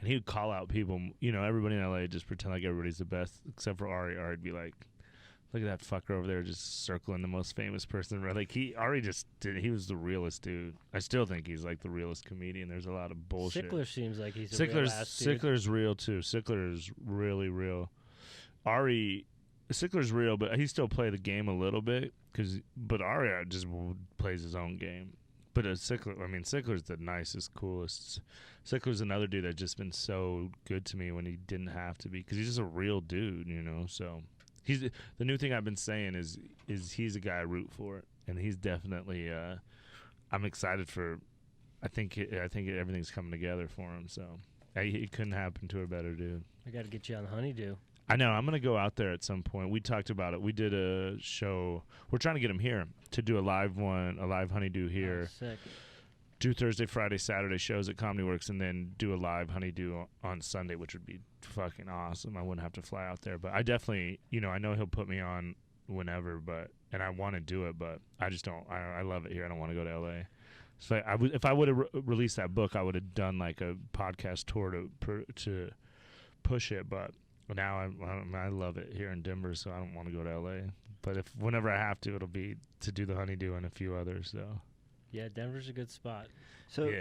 he would call out people. You know, everybody in LA just pretend like everybody's the best, except for Airey. Airey'd be like, look at that fucker over there just circling the most famous person. Like, Airey he was the realest dude. I still think he's like the realest comedian. There's a lot of bullshit. Sickler seems like he's a real ass dude. Sickler's real, too. Sickler is really real. Sickler's real, but he still play the game a little bit. But Airey just plays his own game. But Sickler's the nicest, coolest. Sickler's another dude that's just been so good to me when he didn't have to be, because he's just a real dude, you know. So he's the new thing I've been saying is he's a guy I root for, and he's definitely. I'm excited for. I think everything's coming together for him. So, It couldn't happen to a better dude. I got to get you on the honeydew. I know. I'm gonna go out there at some point. We talked about it. We did a show. We're trying to get him here to do a live honeydew here. Oh, sick. Do Thursday, Friday, Saturday shows at Comedy Works, and then do a live honeydew on Sunday, which would be fucking awesome. I wouldn't have to fly out there, but I definitely, I know he'll put me on whenever, and I want to do it, but I just don't. I love it here. I don't want to go to LA. So if I would have released that book, I would have done like a podcast tour to push it, but. Now I love it here in Denver, so I don't want to go to LA. But whenever I have to, it'll be to do the honeydew and a few others. So yeah, Denver's a good spot. So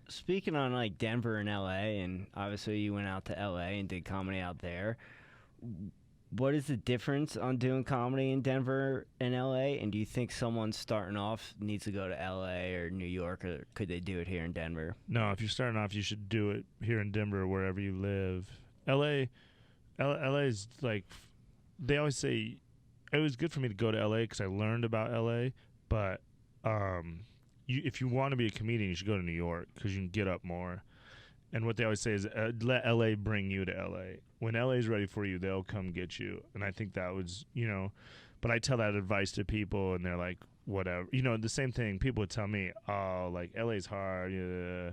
speaking on like Denver and LA, and obviously you went out to LA and did comedy out there. What is the difference on doing comedy in Denver and LA? And do you think someone starting off needs to go to LA or New York, or could they do it here in Denver? No, if you're starting off, you should do it here in Denver, wherever you live. LA is like, they always say, it was good for me to go to LA because I learned about LA, but if you want to be a comedian, you should go to New York because you can get up more. And what they always say is let LA bring you to LA. When LA is ready for you, they'll come get you. And I think that was, but I tell that advice to people and they're like, whatever. The same thing, people would tell me, oh, like LA's hard, yeah.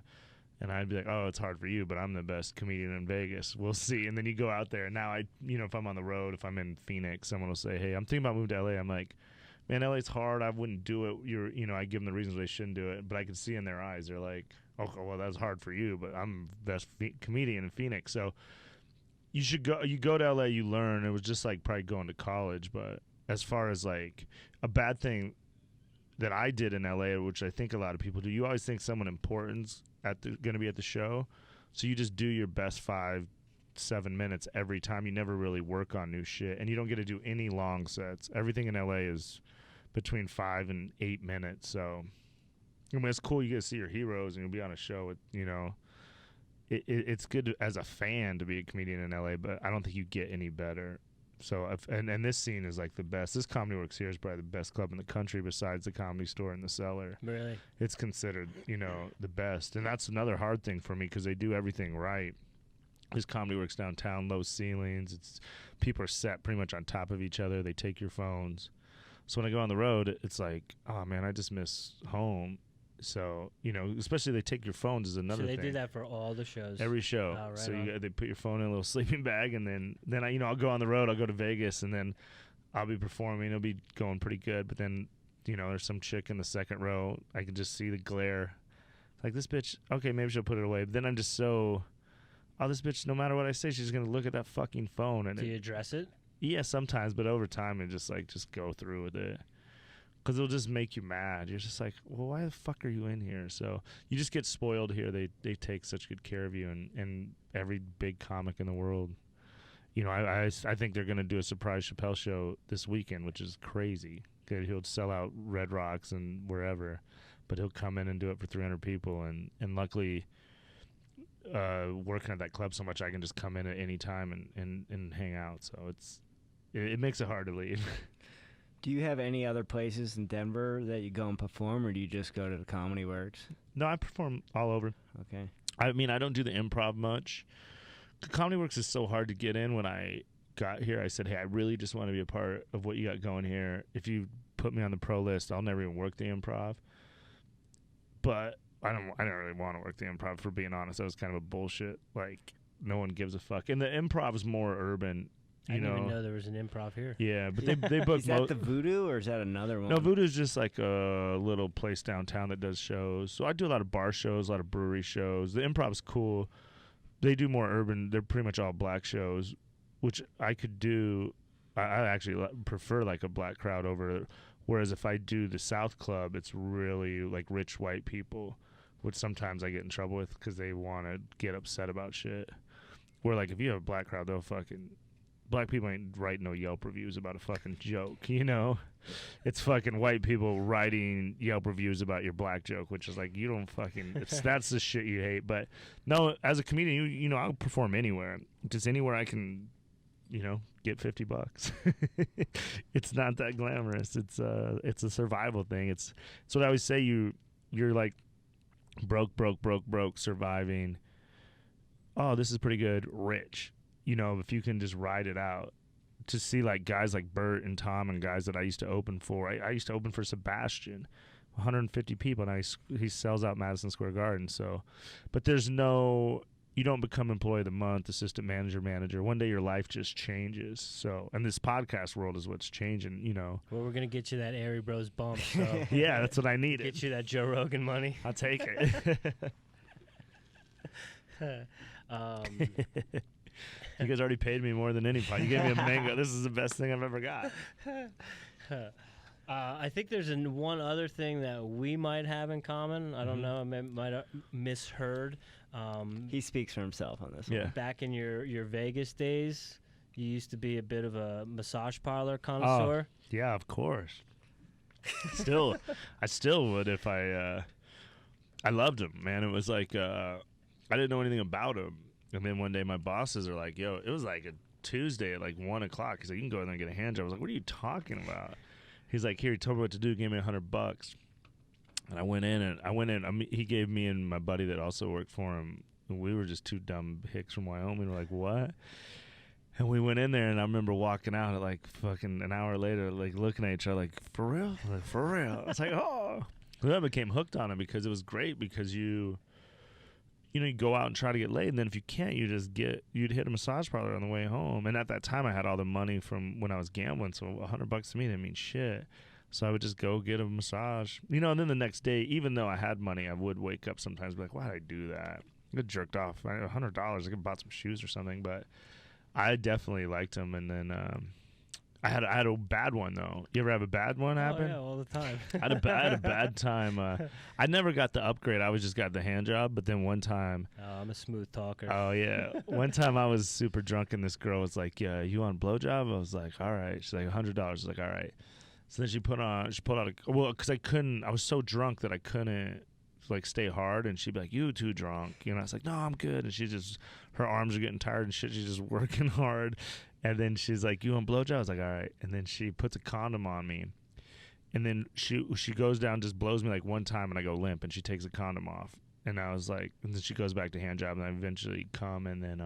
And I'd be like, oh, it's hard for you, but I'm the best comedian in Vegas. We'll see. And then you go out there. And now if I'm on the road, if I'm in Phoenix, someone will say, hey, I'm thinking about moving to LA. I'm like, man, LA's hard. I wouldn't do it. I give them the reasons they shouldn't do it. But I can see in their eyes, they're like, oh, well, that's hard for you, but I'm the best comedian in Phoenix. So you should go. You go to LA, you learn. It was just like probably going to college. But as far as like a bad thing that I did in LA, which I think a lot of people do, you always think someone important's going to be at the show, so you just do your best 5-7 minutes every time. You never really work on new shit, and you don't get to do any long sets. Everything in LA is between 5 and 8 minutes, so it's cool. You get to see your heroes and you'll be on a show with, it's good as a fan to be a comedian in LA, but I don't think you get any better. So and this scene is like the best. This Comedy Works here is probably the best club in the country besides the Comedy Store and the Cellar. Really? It's considered, the best. And that's another hard thing for me because they do everything right. This Comedy Works downtown, low ceilings. It's people are set pretty much on top of each other. They take your phones. So when I go on the road, it's like, oh man, I just miss home. So, especially they take your phones is another thing. So they do that for all the shows? Every show. Oh, right so on. They put your phone in a little sleeping bag, and then I'll go on the road. I'll go to Vegas, and then I'll be performing. It'll be going pretty good. But then, there's some chick in the second row. I can just see the glare. Like, this bitch, okay, maybe she'll put it away. But then I'm just so, this bitch, no matter what I say, she's going to look at that fucking phone. And do you address it? Yeah, sometimes. But over time, it just go through with it. Because it'll just make you mad. You're just like, well, why the fuck are you in here? So you just get spoiled here. They take such good care of you, and every big comic in the world. I think they're going to do a surprise Chappelle show this weekend, which is crazy. He'll sell out Red Rocks and wherever, but he'll come in and do it for 300 people. And luckily, working at that club so much, I can just come in at any time and hang out. So it makes it hard to leave. Do you have any other places in Denver that you go and perform, or do you just go to the Comedy Works? No, I perform all over. Okay. I mean, I don't do the improv much. The Comedy Works is so hard to get in. When I got here, I said, hey, I really just want to be a part of what you got going here. If you put me on the pro list, I'll never even work the improv. But I don't really want to work the improv, for being honest. That was kind of a bullshit. Like, no one gives a fuck. And the improv is more urban. I didn't even know there was an improv here. Yeah, but they book. Is that the Voodoo, or is that another one? No, Voodoo's just like a little place downtown that does shows. So I do a lot of bar shows, a lot of brewery shows. The improv's cool. They do more urban. They're pretty much all black shows, which I could do. I actually prefer like a black crowd over. Whereas if I do the South Club, it's really like rich white people, which sometimes I get in trouble with because they want to get upset about shit. Where like if you have a black crowd, they'll fucking. Black people ain't writing no Yelp reviews about a fucking joke, It's fucking white people writing Yelp reviews about your black joke, which is like, you don't fucking, that's the shit you hate. But no, as a comedian, I'll perform anywhere. Just anywhere I can, get $50. It's not that glamorous. It's a survival thing. It's what I always say. You're like broke, surviving. oh, this is pretty good, rich. You know, if you can just ride it out. To see like guys like Bert and Tom and guys that I used to open for. I used to open for Sebastian, 150 people, and he sells out Madison Square Garden. So, but there's no, you don't become employee of the month, assistant manager. One day your life just changes. So, and this podcast world is what's changing, you know. Well, we're going to get you that Airey Bros bump. So yeah, that's what I needed. Get you that Joe Rogan money. I'll take it. You guys already paid me more than anybody. You gave me a mango. This is the best thing I've ever got. I think there's one other thing that we might have in common. I don't know. I might have misheard. He speaks for himself on this one. Back in your Vegas days, you used to be a bit of a massage parlor connoisseur. Oh, yeah, of course. I still would if I loved him, man. It was like I didn't know anything about him. And then one day my bosses are like, yo, it was like a Tuesday at like 1 o'clock. He's like, you can go in there and get a hand job. I was like, what are you talking about? He's like, here, he told me what to do. Gave me $100. And I went in. He gave me and my buddy that also worked for him. And we were just two dumb hicks from Wyoming. We're like, what? And we went in there, and I remember walking out at like fucking an hour later, like looking at each other like, for real? Like, for real? I was like, oh. And then I became hooked on it because it was great because you go out and try to get laid, and then if you can't, you'd hit a massage parlor on the way home. And at that time, I had all the money from when I was gambling, so $100 to me didn't mean shit. So I would just go get a massage, and then the next day, even though I had money, I would wake up sometimes and be like, why did I do that? I got jerked off. I had $100. I could have bought some shoes or something, but I definitely liked him. And then I had a bad one though. You ever have a bad one happen? Oh yeah, all the time. I had a bad time. I never got the upgrade. I always just got the hand job. But then one time, I'm a smooth talker. Oh yeah, one time I was super drunk and this girl was like, "Yeah, you want a blowjob?" I was like, "All right." She's like, $100. I was like, "All right." So then she pulled out because I was so drunk that I couldn't like stay hard, and she'd be like, "You too drunk," I was like, "No, I'm good," and her arms are getting tired and shit. She's just working hard. And then she's like, "You want blowjob?" I was like, "All right." And then she puts a condom on me. And then she goes down, just blows me like one time, and I go limp, and she takes the condom off. And I was like, and then she goes back to hand job, and I eventually come, and then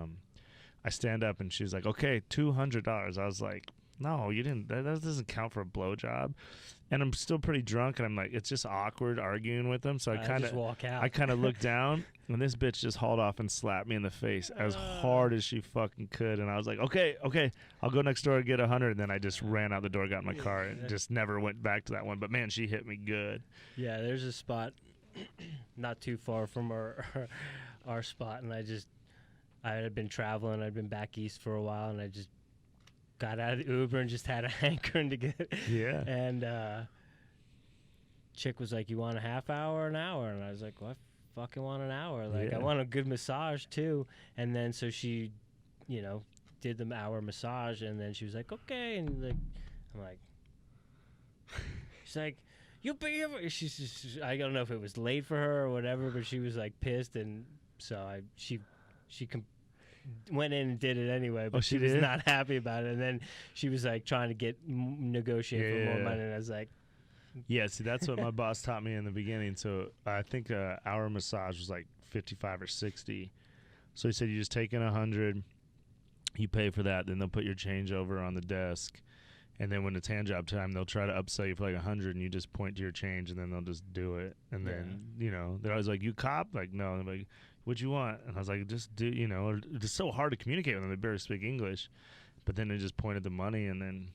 I stand up, and she's like, "Okay, $200." I was like, "No, you didn't. That doesn't count for a blowjob." And I'm still pretty drunk, and I'm like, it's just awkward arguing with them. So I kind of walk out. I kind of look down, and this bitch just hauled off and slapped me in the face as hard as she fucking could. And I was like, okay, I'll go next door and get 100. And then I just ran out the door, got in my car, and just never went back to that one. But man, she hit me good. Yeah, there's a spot not too far from our spot, and I had been traveling. I'd been back east for a while, and I just got out of the Uber and just had a hankering to get. Yeah. And chick was like, "You want a half hour or an hour?" And I was like, "Well, I fucking want an hour. Like, I want a good massage too." And then so she, did the hour massage, and then she was like, "Okay," and like, I'm like, she's like, "You'll be here." She's just, I don't know if it was late for her or whatever, but she was like pissed, and so she went in and did it anyway, but she was not happy about it. And then she was like trying to negotiate for more money, and I was like, yeah, see, that's what my boss taught me in the beginning. So I think our massage was like 55 or 60. So he said, you just take in 100, you pay for that, then they'll put your change over on the desk, and then when it's hand job time, they'll try to upsell you for like 100, and you just point to your change, and then they'll just do it. And then they're always like, "You cop?" Like, no. And they're like, "What you want?" And I was like, "Just do." It's so hard to communicate with them. They barely speak English. But then they just pointed the money, and then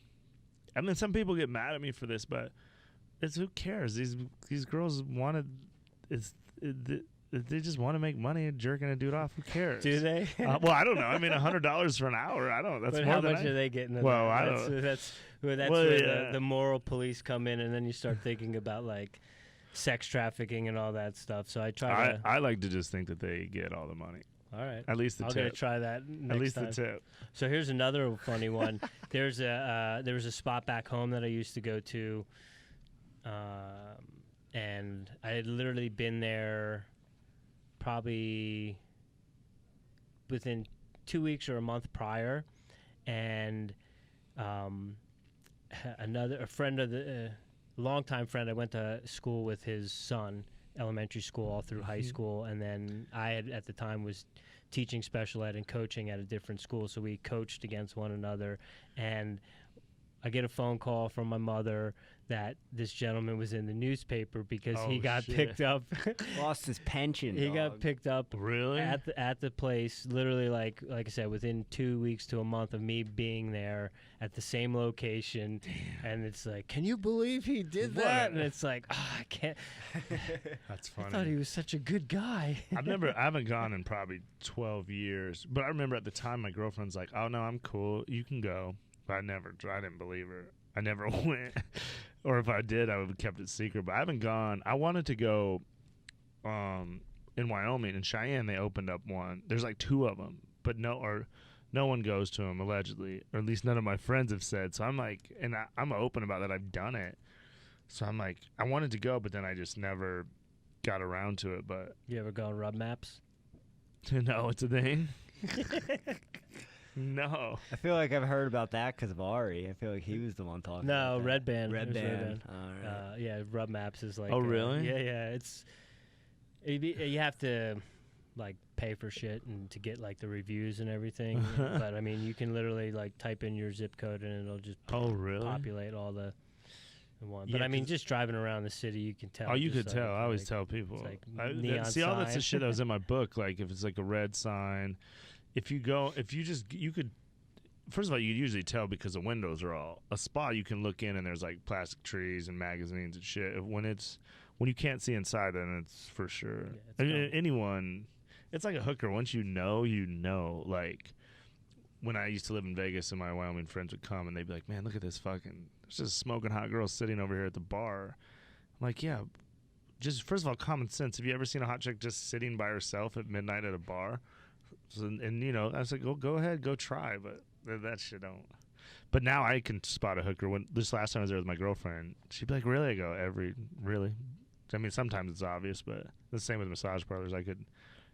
some people get mad at me for this, but who cares? These girls they just want to make money jerking a dude off. Who cares? Do they? Well, I don't know. I mean, $100 for an hour. I don't. That's but more how than much are they getting? Well, I don't. That's where the moral police come in, and then you start thinking about like sex trafficking and all that stuff. So I like to just think that they get all the money. All right. At least the tip. I'm gonna try that next At least time. the tip. So here's another funny one. There was a spot back home that I used to go to, and I had literally been there probably within 2 weeks or a month prior, and a friend of the longtime friend, I went to school with his son, elementary school all through high school, and then I had at the time was teaching special ed and coaching at a different school, so we coached against one another. And I get a phone call from my mother that this gentleman was in the newspaper because he got picked up. Lost his pension. He got picked up Really? at the place, literally like I said, within 2 weeks to a month of me being there at the same location. Damn. And it's like, can you believe he did that? And it's like, I can't. That's funny. I thought he was such a good guy. I haven't gone in probably 12 years, but I remember at the time my girlfriend's like, "Oh no, I'm cool. You can go." But I didn't believe her. I never went. Or if I did, I would have kept it secret. But I haven't gone. I wanted to go in Wyoming. In Cheyenne, they opened up one. There's like 2 of them, but no one goes to them, allegedly. Or at least none of my friends have said. So I'm like, and I'm open about that. I've done it. So I'm like, I wanted to go, but then I just never got around to it. But You ever go on Rub Maps? no, it's a thing. No. I feel like I've heard about that because of Airey. I feel like he was the one talking No, about that. Red Band. Red It was Band. All right. Yeah, Rub Maps is like. Oh, really? Yeah. You have to like pay for shit and to get like the reviews and everything. But I mean, you can literally like type in your zip code and it'll just populate all the one. But Yeah, I mean, 'cause- just driving around the city, you can tell. Oh, you just, could tell. I always tell people. like See, all that's the neon shit that was in my book. Like, if it's like a red sign, you could. First of all, you usually tell because the windows are all a spa. You can look in and there's like plastic trees and magazines and shit. When you can't see inside, then it's for sure. Yeah, it's I mean, gone. anyone, it's like a hooker. Once you know. Like when I used to live in Vegas and my Wyoming friends would come and they'd be like, "Man, look at this fucking. There's just a smoking hot girl sitting over here at the bar." I'm like, yeah. Just first of all, common sense. Have you ever seen a hot chick just sitting by herself at midnight at a bar? So, and I was like, go ahead, go try, but that shit don't. But now I can spot a hooker. When this last time I was there with my girlfriend, she'd be like, "Really?" I go, really?" I mean, sometimes it's obvious, but the same with massage parlors.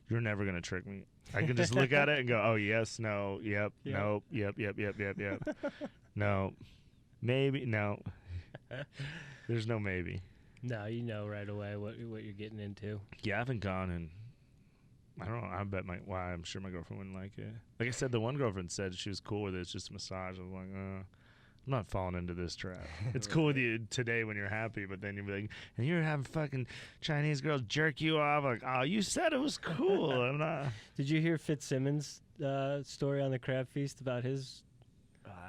You're never gonna trick me. I can just look at it and go, "Oh yes, no, yep, nope, yep, no, maybe, no." There's no maybe. No, you know right away what you're getting into. Yeah, I haven't gone in. I don't know. I bet I'm sure my girlfriend wouldn't like it. Like I said, the one girlfriend said she was cool with it. It's just a massage. I was like, I'm not falling into this trap. It's cool with you today when you're happy, but then you'll be like, and you're having fucking Chinese girls jerk you off. Like, oh, you said it was cool. I'm not. Did you hear Fitzsimmons' story on the Crab Feast about his?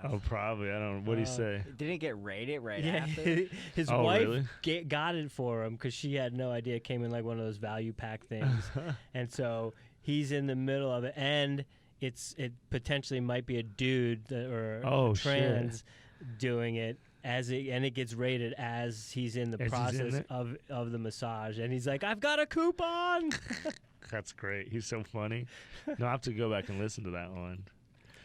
Oh, probably. I don't know. What'd he say? Didn't it get rated right after? His Oh, wife really? got it for him because she had no idea. It came in like one of those value pack things, and so he's in the middle of it, and it potentially might be a dude or trans doing it and it gets rated as he's in the process of the massage, and he's like, "I've got a coupon." That's great. He's so funny. No, I have to go back and listen to that one.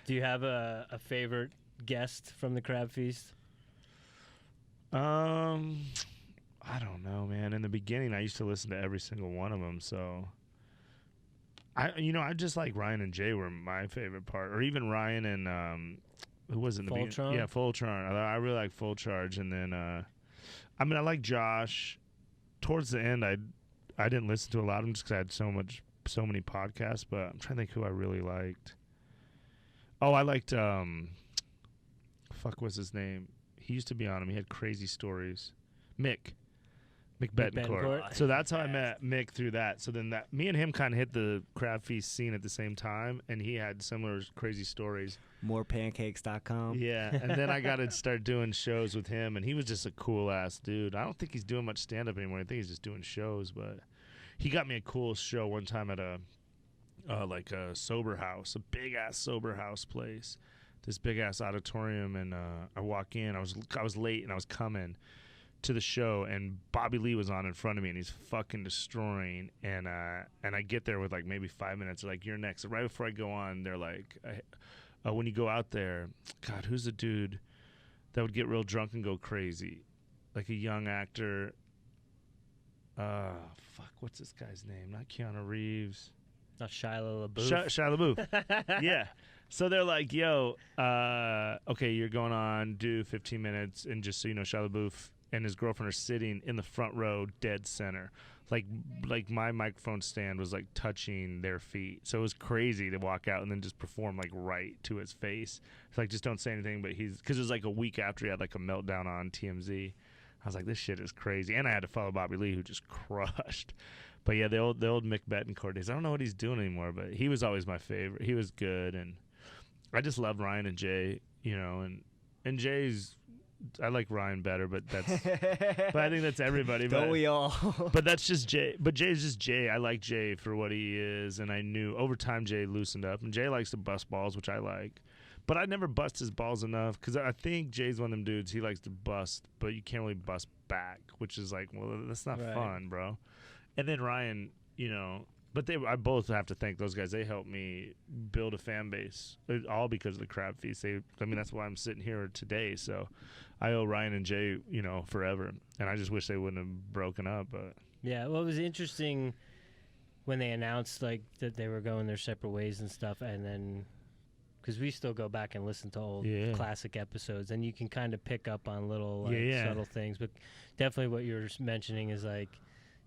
Do you have a favorite guest from the Crab Feast? I don't know, man. In the beginning, I used to listen to every single one of them. So, I just like Ryan and Jay were my favorite part, or even Ryan and who was it in the beginning? Fultron? Yeah, Fultron. I really like Full Charge, and then I like Josh. Towards the end, I didn't listen to a lot of them just because I had so many podcasts. But I'm trying to think who I really liked. Oh, I liked what's his name? He used to be on him. He had crazy stories. Mick Betancourt. So that's how I met Mick through that. So then me and him kind of hit the Crab Feast scene at the same time, and he had similar crazy stories. Morepancakes.com. Yeah, and then I got to start doing shows with him, and he was just a cool ass dude. I don't think he's doing much stand up anymore. I think he's just doing shows, but he got me a cool show one time at a sober house, a big ass sober house place, this big ass auditorium, and I walk in. I was late and I was coming to the show, and Bobby Lee was on in front of me, and he's fucking destroying. And I get there with like maybe 5 minutes. They're like, "You're next." So right before I go on, they're like, "When you go out there, God, who's the dude that would get real drunk and go crazy, like a young actor? What's this guy's name? Not Keanu Reeves." Not Shia LaBeouf. Shia LaBeouf. Yeah. So they're like, "Yo, okay, you're going on, do 15 minutes, and just so you know, Shia LaBeouf and his girlfriend are sitting in the front row, dead center. Like my microphone stand was like touching their feet, so it was crazy to walk out and then just perform like right to his face. It's like, just don't say anything. But because it was like a week after he had like a meltdown on TMZ. I was like, this shit is crazy, and I had to follow Bobby Lee, who just crushed. But yeah, the old Mick Betancourt days. I don't know what he's doing anymore, but he was always my favorite. He was good, and I just love Ryan and Jay, and Jay's. I like Ryan better, but I think that's everybody. Don't we all? But that's just Jay. But Jay's just Jay. I like Jay for what he is, and I knew over time Jay loosened up, and Jay likes to bust balls, which I like. But I never bust his balls enough, because I think Jay's one of them dudes. He likes to bust, but you can't really bust back, which is like, well, that's not fun, bro. And then Ryan, but I both have to thank those guys. They helped me build a fan base, all because of the Crab Feast. That's why I'm sitting here today. So I owe Ryan and Jay, forever. And I just wish they wouldn't have broken up. But yeah, well, it was interesting when they announced like that they were going their separate ways and stuff, and then because we still go back and listen to old classic episodes, and you can kind of pick up on little subtle things. But definitely what you're mentioning is like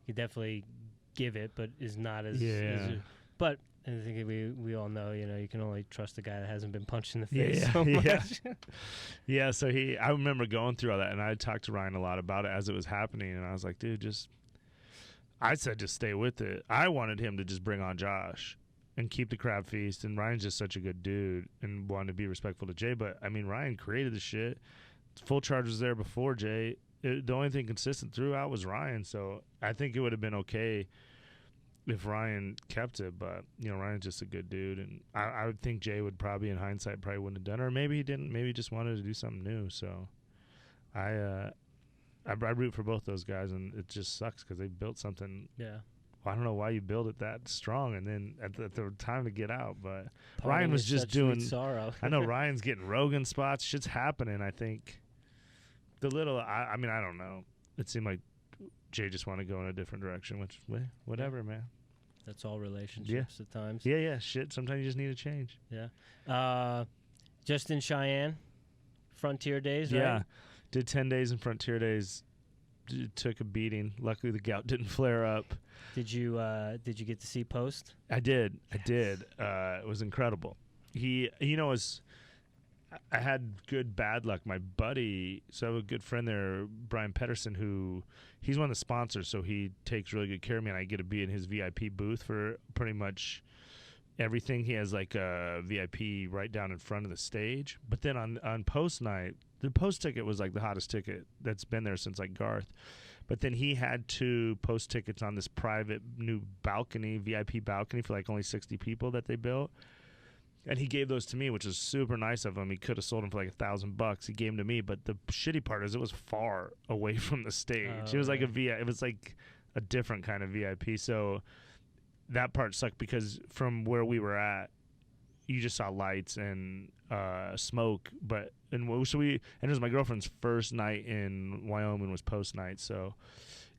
you definitely give it, but is not as but I think we all know, you can only trust a guy that hasn't been punched in the face so much. Yeah, so I remember going through all that, and I talked to Ryan a lot about it as it was happening, and I was like, dude, I said just stay with it. I wanted him to just bring on Josh and keep the Crab Feast, and Ryan's just such a good dude and wanted to be respectful to Jay, but Ryan created the shit. Full Charge was there before Jay. The only thing consistent throughout was Ryan, so I think it would have been okay if Ryan kept it, but Ryan's just a good dude, and I would think Jay would probably, in hindsight, probably wouldn't have done it, or maybe he didn't. Maybe he just wanted to do something new. So I root for both those guys, and it just sucks because they built something. Yeah. I don't know why you build it that strong, and then at the time to get out. But Parting Ryan was just doing sorrow. I know Ryan's getting Rogan spots. Shit's happening. I think I don't know. It seemed like Jay just wanted to go in a different direction, which whatever, man. That's all relationships at times. Yeah. Shit. Sometimes you just need a change. Yeah. Just in Cheyenne, Frontier Days, right? Yeah. Did 10 days in Frontier Days. Took a beating. Luckily, the gout didn't flare up. Did you get to see Post? I did. It was incredible. I had good bad luck. My buddy, so I have a good friend there, Brian Pedersen, he's one of the sponsors, so he takes really good care of me, and I get to be in his VIP booth for pretty much everything. He has like a VIP right down in front of the stage. But then on Post night, the Post ticket was like the hottest ticket that's been there since like Garth. But then he had 2 Post tickets on this private new balcony, VIP balcony for like only 60 people that they built. And he gave those to me, which is super nice of him. He could have sold them for like $1,000. He gave them to me, but the shitty part is it was far away from the stage. It was like it was like a different kind of VIP. So that part sucked because from where we were at, you just saw lights and smoke. And it was my girlfriend's first night in Wyoming was Post night, so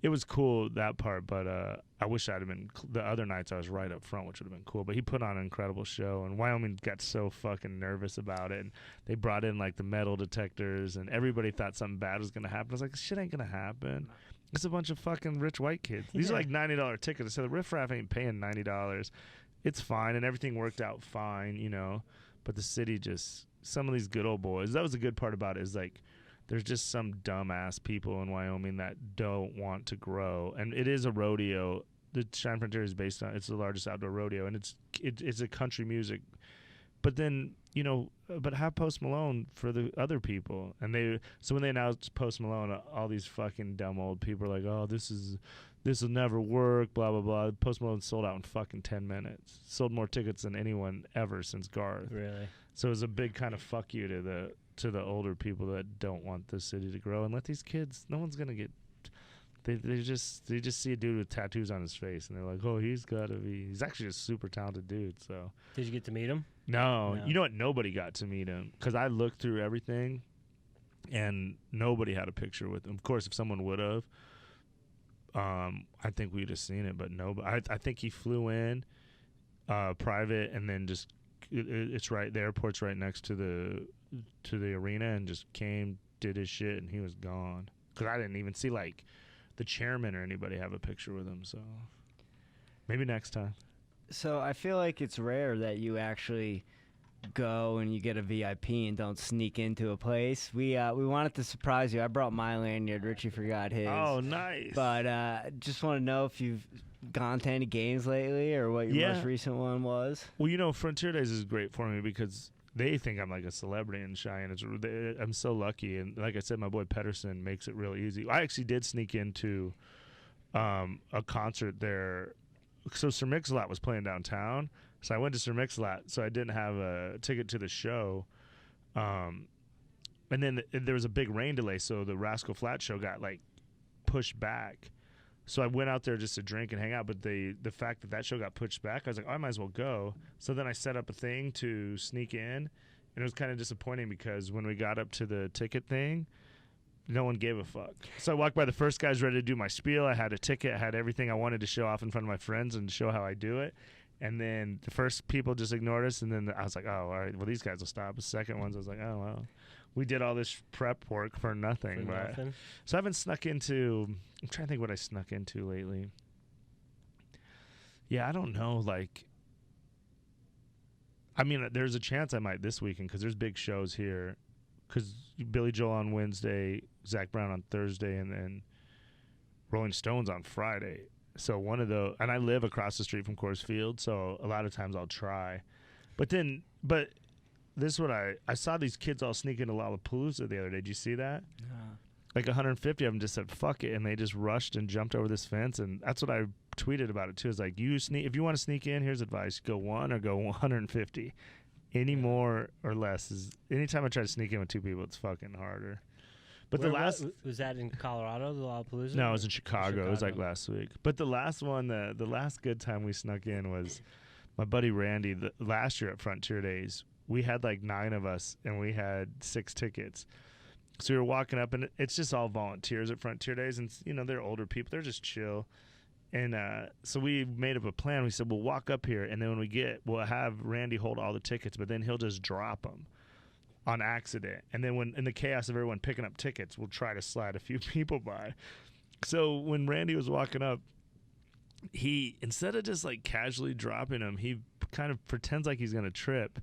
it was cool, that part, but I wish I'd have been the other nights I was right up front, which would have been cool. But he put on an incredible show, and Wyoming got so fucking nervous about it. And they brought in like the metal detectors, and everybody thought something bad was going to happen. I was like, shit ain't going to happen. It's a bunch of fucking rich white kids. These are like $90 tickets. So the riffraff ain't paying $90. It's fine, and everything worked out fine, But the city just, some of these good old boys, that was the good part about it, is like, there's just some dumbass people in Wyoming that don't want to grow. And it is a rodeo. The Cheyenne Frontier is based on, it's the largest outdoor rodeo, and it's a country music. But then, but have Post Malone for the other people. And so when they announced Post Malone, all these fucking dumb old people are like, oh, this will never work, blah, blah, blah. Post Malone sold out in fucking 10 minutes. Sold more tickets than anyone ever since Garth. Really? So it was a big kind of fuck you to the older people that don't want the city to grow, and let these kids, no one's gonna get, they just see a dude with tattoos on his face, and they're like, oh, he's actually a super talented dude. So did you get to meet him? No. You know what, nobody got to meet him because I looked through everything and nobody had a picture with him. Of course, if someone would have, I think we'd have seen it, but no. I think he flew in private, and then just it's right, the airport's right next to the arena, and just came, did his shit, and he was gone. because I didn't even see like the chairman or anybody have a picture with him. So maybe next time. So I feel like it's rare that you actually go and you get a VIP and don't sneak into a place. We wanted to surprise you. I brought my lanyard. Richie forgot his. Oh, nice. But just want to know if you've gone to any games lately or what your most recent one was. Well, you know, Frontier Days is great for me because they think I'm like a celebrity in Cheyenne. I'm so lucky. And like I said, my boy Pedersen makes it real easy. I actually did sneak into a concert there. So Sir Mix-a-Lot was playing downtown. So I went to Sir Mix-a-Lot. So I didn't have a ticket to the show. And then there was a big rain delay. So the Rascal Flatts show got like pushed back. So I went out there just to drink and hang out. But the fact that show got pushed back, I was like, oh, I might as well go. So then I set up a thing to sneak in. And it was kind of disappointing because when we got up to the ticket thing, no one gave a fuck. So I walked by the first guys ready to do my spiel. I had a ticket. I had everything I wanted to show off in front of my friends and show how I do it. And then the first people just ignored us. And then I was like, oh, all right, well, these guys will stop. The second ones, I was like, oh, well, we did all this prep work for nothing. So I haven't snuck into – I'm trying to think what I snuck into lately. Yeah, I don't know. Like, I mean, there's a chance I might this weekend because there's big shows here. Because Billy Joel on Wednesday, Zach Brown on Thursday, and then Rolling Stones on Friday. So one of those, and I live across the street from Coors Field, so a lot of times I'll try. But this is what I saw these kids all sneak into Lollapalooza the other day. Did you see that? Yeah. Like 150 of them just said, fuck it, and they just rushed and jumped over this fence, and that's what I tweeted about it too. Is like, if you want to sneak in, here's advice. Go one or go 150. Any more or less is anytime I try to sneak in with two people, it's fucking harder. But was that in Colorado, the Lollapalooza? No, it was in Chicago. It was like last week. But the last one, the last good time we snuck in was my buddy Randy. Last year at Frontier Days, we had like 9 of us and we had 6 tickets. So we were walking up, and it's just all volunteers at Frontier Days, and you know they're older people. They're just chill. And so we made up a plan. We said, we'll walk up here, and then when we'll have Randy hold all the tickets, but then he'll just drop them on accident. And then when in the chaos of everyone picking up tickets, we'll try to slide a few people by. So when Randy was walking up, he, instead of just like casually dropping them, he kind of pretends like he's going to trip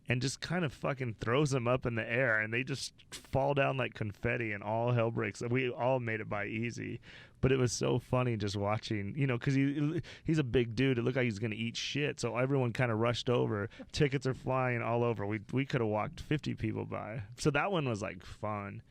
and just kind of fucking throws them up in the air, and they just fall down like confetti, and all hell breaks. We all made it by easy. But it was so funny just watching, you know, because he's a big dude. It looked like he's going to eat shit. So everyone kind of rushed over. Tickets are flying all over. We could have walked 50 people by. So that one was like fun.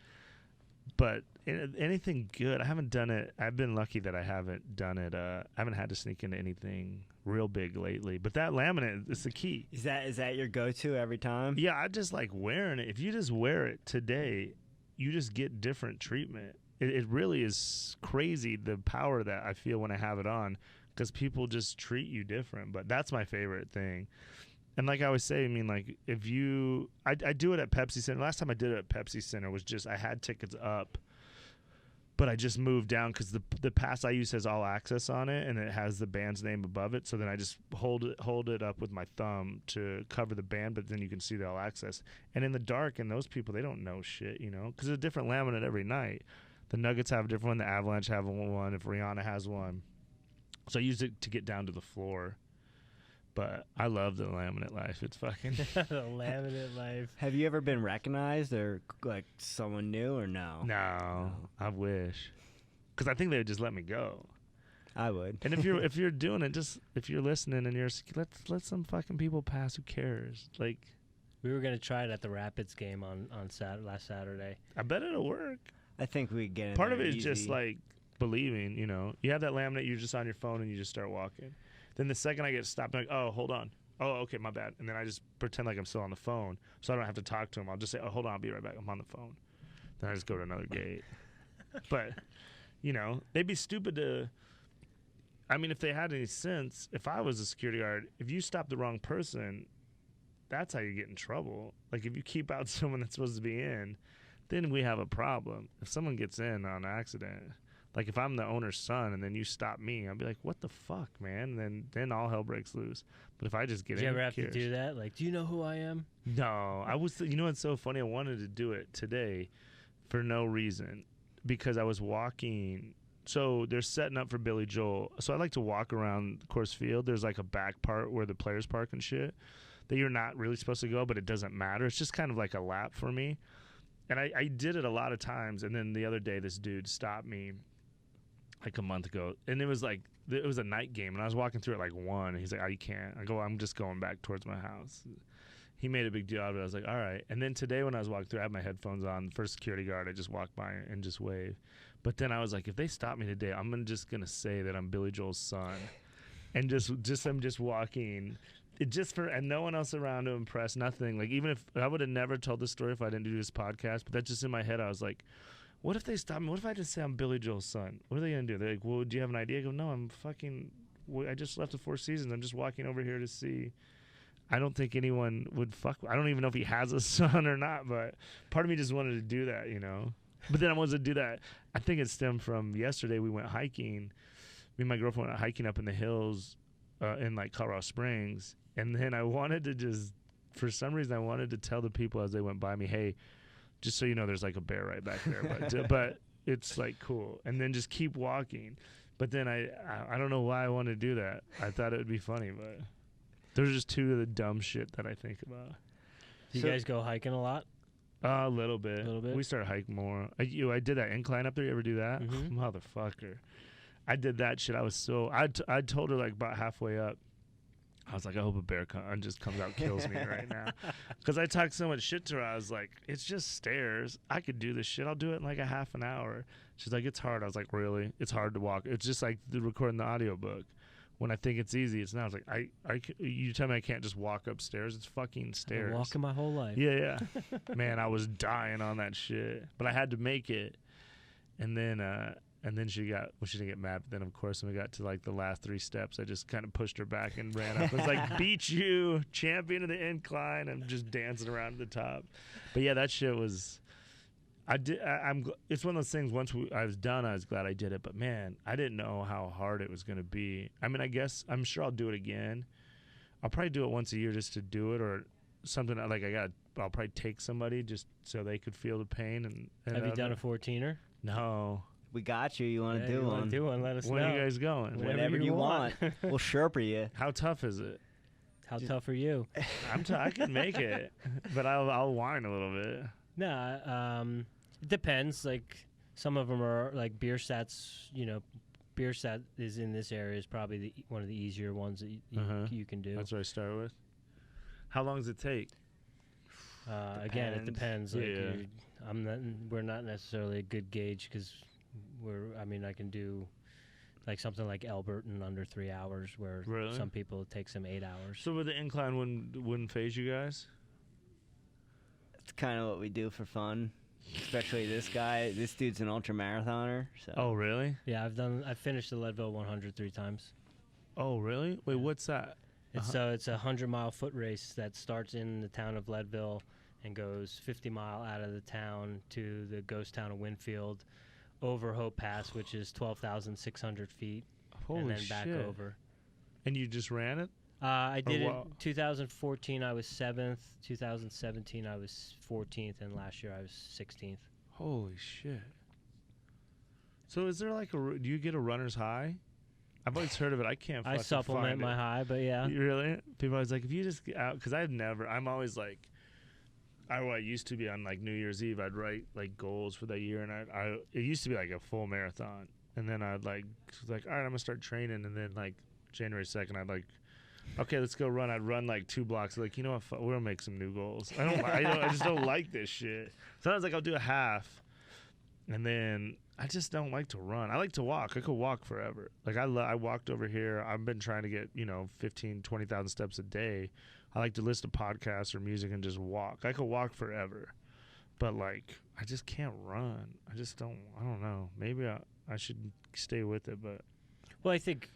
But anything good, I haven't done it. I've been lucky that I haven't done it. I haven't had to sneak into anything real big lately. But that laminate is the key. Is that your go-to every time? Yeah, I just like wearing it. If you just wear it today, you just get different treatment. It really is crazy the power that I feel when I have it on, because people just treat you different. But that's my favorite thing. And like I always say, I mean, like I do it at Pepsi Center. Last time I did it at Pepsi Center was just I had tickets up, but I just moved down because the pass I use has all access on it, and it has the band's name above it. So then I just hold it up with my thumb to cover the band, but then you can see the all access. And in the dark, and those people, they don't know shit, you know, because it's a different laminate every night. The Nuggets have a different one. The Avalanche have one. If Rihanna has one. So I use it to get down to the floor. But I love the laminate life. It's fucking... The laminate life. Have you ever been recognized or like someone new or no? No. I wish. Because I think they would just let me go. I would. And if you're doing it, just if you're listening and you're... Let some fucking people pass. Who cares? Like... We were going to try it at the Rapids game on last Saturday. I bet it'll work. I think we get it. Part of it is just like believing, you know. You have that laminate, you're just on your phone and you just start walking. Then the second I get stopped, I'm like, oh, hold on. Oh, okay, my bad. And then I just pretend like I'm still on the phone, so I don't have to talk to him. I'll just say, oh, hold on, I'll be right back. I'm on the phone. Then I just go to another gate. But, you know, they'd be stupid to... I mean, if they had any sense, if I was a security guard, if you stop the wrong person, that's how you get in trouble. Like, if you keep out someone that's supposed to be in... then we have a problem. If someone gets in on accident, like if I'm the owner's son and then you stop me, I'll be like, what the fuck, man? And then all hell breaks loose. But if I just get in, did you ever have to do that? Like, do you know who I am? No. You know what's so funny? I wanted to do it today for no reason. because I was walking. So they're setting up for Billy Joel. So I like to walk around the course field. There's like a back part where the players park and shit that you're not really supposed to go, but it doesn't matter. It's just kind of like a lap for me. And I did it a lot of times. And then the other day, this dude stopped me like a month ago. And it was a night game. And I was walking through at like 1. And he's like, oh, you can't. I go, I'm just going back towards my house. He made a big deal out of it. I was like, all right. And then today when I was walking through, I had my headphones on. The first security guard, I just walked by and just waved. But then I was like, if they stop me today, I'm just going to say that I'm Billy Joel's son. And I'm just walking. And no one else around to impress, nothing. Like, even if I would have never told this story if I didn't do this podcast, but that's just in my head. I was like, what if they stop me? What if I just say I'm Billy Joel's son? What are they going to do? They're like, well, do you have an idea? I go, no, I just left the Four Seasons. I'm just walking over here to see. I don't think anyone would I don't even know if he has a son or not, but part of me just wanted to do that, you know? But then I wanted to do that. I think it stemmed from yesterday. We went hiking. Me and my girlfriend went hiking up in the hills in like Colorado Springs. And then I wanted to just, for some reason, I wanted to tell the people as they went by me, hey, just so you know, there's like a bear right back there. But it's like cool. And then just keep walking. But then I don't know why I wanted to do that. I thought it would be funny, but those are just two of the dumb shit that I think about. Do you guys go hiking a lot? A little bit. A little bit? We started hiking more. I did that incline up there. You ever do that? Mm-hmm. Motherfucker. I did that shit. I told her like about halfway up. I was like, I hope a bear just comes out and kills me right now. Because I talked so much shit to her. I was like, it's just stairs. I could do this shit. I'll do it in like a half an hour. She's like, it's hard. I was like, really? It's hard to walk. It's just like recording the audiobook. When I think it's easy, it's not. I was like, you tell me I can't just walk upstairs. It's fucking stairs. I've been walking my whole life. Yeah. Man, I was dying on that shit. But I had to make it. And then she didn't get mad. But then, of course, when we got to like the last 3 steps, I just kind of pushed her back and ran up. I was like, beat you, champion of the incline. I'm just dancing around at the top. But yeah, that shit was. It's one of those things. Once I was done, I was glad I did it. But man, I didn't know how hard it was going to be. I mean, I'm sure I'll do it again. I'll probably do it once a year just to do it, or something like I'll probably take somebody just so they could feel the pain. And have you done a 14er? No. We got you. You want to do one? Do one? Let us know. When are you guys going? Whenever you want. We'll Sherpa you. How tough is it? How tough are you? I can make it, but I'll whine a little bit. No, it depends. Like some of them are like Bierstadt's. Bierstadt is in this area is probably one of the easier ones that you can do. That's what I start with. How long does it take? Again, it depends. Like yeah. We're not necessarily a good gauge because I can do like something like Elbert in under 3 hours, where some people it takes them 8 hours. So with the incline wouldn't phase you guys? It's kind of what we do for fun. Especially this guy. This dude's an ultra marathoner. So. Oh, really? Yeah, I've finished the Leadville 100 3 times. Oh, really? Wait, what's that? It's a 100-mile foot race that starts in the town of Leadville and goes 50 mile out of the town to the ghost town of Winfield, over Hope Pass, which is 12,600 feet, and then back over. And you just ran it? I did it 2014. I was 7th. 2017, I was 14th, and last year I was 16th. Holy shit! So is there like do you get a runner's high? I've always heard of it. I can't. I supplement my high, but yeah. You really? People are always like, if you just get out, because I'm always like, I used to be on like New Year's Eve. I'd write like goals for that year, and it used to be like a full marathon, and then I'd like all right, I'm gonna start training, and then like January 2nd, I'd like, okay, let's go run. I'd run like 2 blocks. Like, you know what? We're gonna make some new goals. I just don't like this shit. Sometimes like I'll do a half, and then I just don't like to run. I like to walk. I could walk forever. Like I walked over here. I've been trying to get 15,000, 20,000 steps a day. I like to listen to podcasts or music and just walk. I could walk forever, but like I just can't run. I don't know. Maybe I should stay with it, but well, I think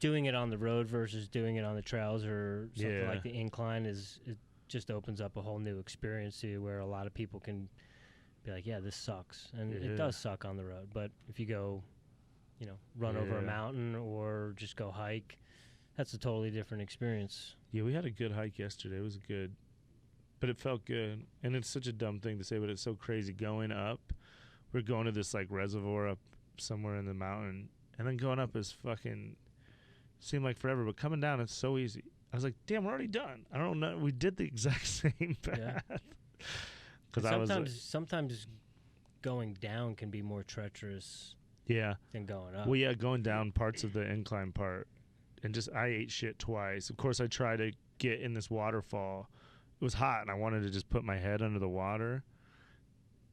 doing it on the road versus doing it on the trails or something like the incline it just opens up a whole new experience to you, where a lot of people can be like, yeah, this sucks, and it does suck on the road. But if you go, run over a mountain or just go hike, that's a totally different experience. Yeah, we had a good hike yesterday. It was good, but it felt good. And it's such a dumb thing to say, but it's so crazy going up we're going to this like reservoir up somewhere in the mountain, and then going up is fucking seemed like forever, but coming down it's so easy. I was like, damn, we're already done. I don't know. We did the exact same path. Because sometimes going down can be more treacherous. Yeah. Than going up. Well, yeah, going down parts of the incline part, and just I ate shit twice. Of course, I tried to get in this waterfall. It was hot, and I wanted to just put my head under the water.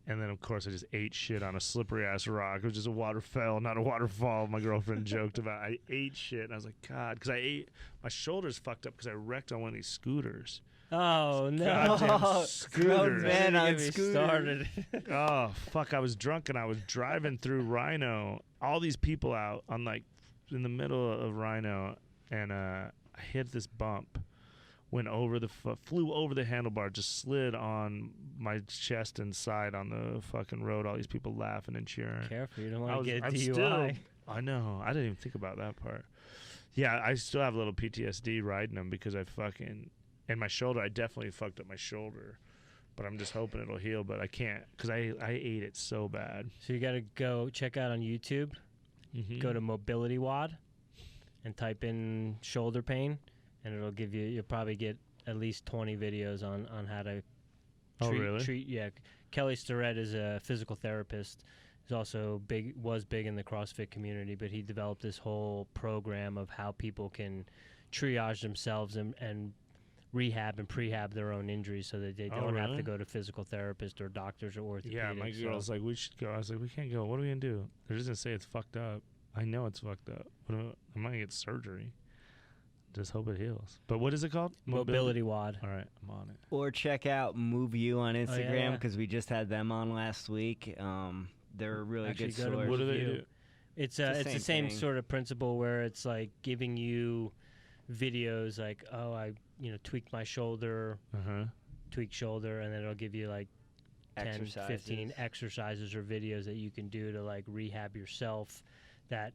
And then, of course, I just ate shit on a slippery-ass rock. It was just a waterfall, not a waterfall. My girlfriend joked about. I ate shit, and I was like, God, because my shoulders fucked up because I wrecked on one of these scooters. Oh, no. Goddamn scooters. Man on scooters. Oh, fuck. I was drunk, and I was driving through Rhino. All these people out on, like, in the middle of Rhino, and I hit this bump. Went over flew over the handlebar, just slid on my chest and side on the fucking road. All these people laughing and cheering. Careful, you don't want to get DUI. I know. I didn't even think about that part. Yeah, I still have a little PTSD riding them because I fucking... And my shoulder, I definitely fucked up my shoulder. But I'm just hoping it'll heal, but I can't because I ate it so bad. So you got to go check out on YouTube. Mm-hmm. Go to Mobility WOD and type in shoulder pain. And it'll give you'll probably get at least 20 videos on how to treat. Yeah, Kelly Starrett is a physical therapist. He's also was big in the CrossFit community, but he developed this whole program of how people can triage themselves and rehab and prehab their own injuries so that they don't have to go to physical therapists or doctors or orthopedics. Yeah, my girl's like, we should go. I was like, we can't go. What are we going to do? They're just going to say it's fucked up. I know it's fucked up. I'm not going to get surgery. Just hope it heals. But what is it called? Mobility WOD. All right, I'm on it. Or check out Move You on Instagram because we just had them on last week. They're a really good source. What do they do? It's the same sort of principle where it's like giving you videos like, oh, I tweaked my shoulder, tweak shoulder, and then it'll give you like 10, 15 exercises or videos that you can do to like rehab yourself that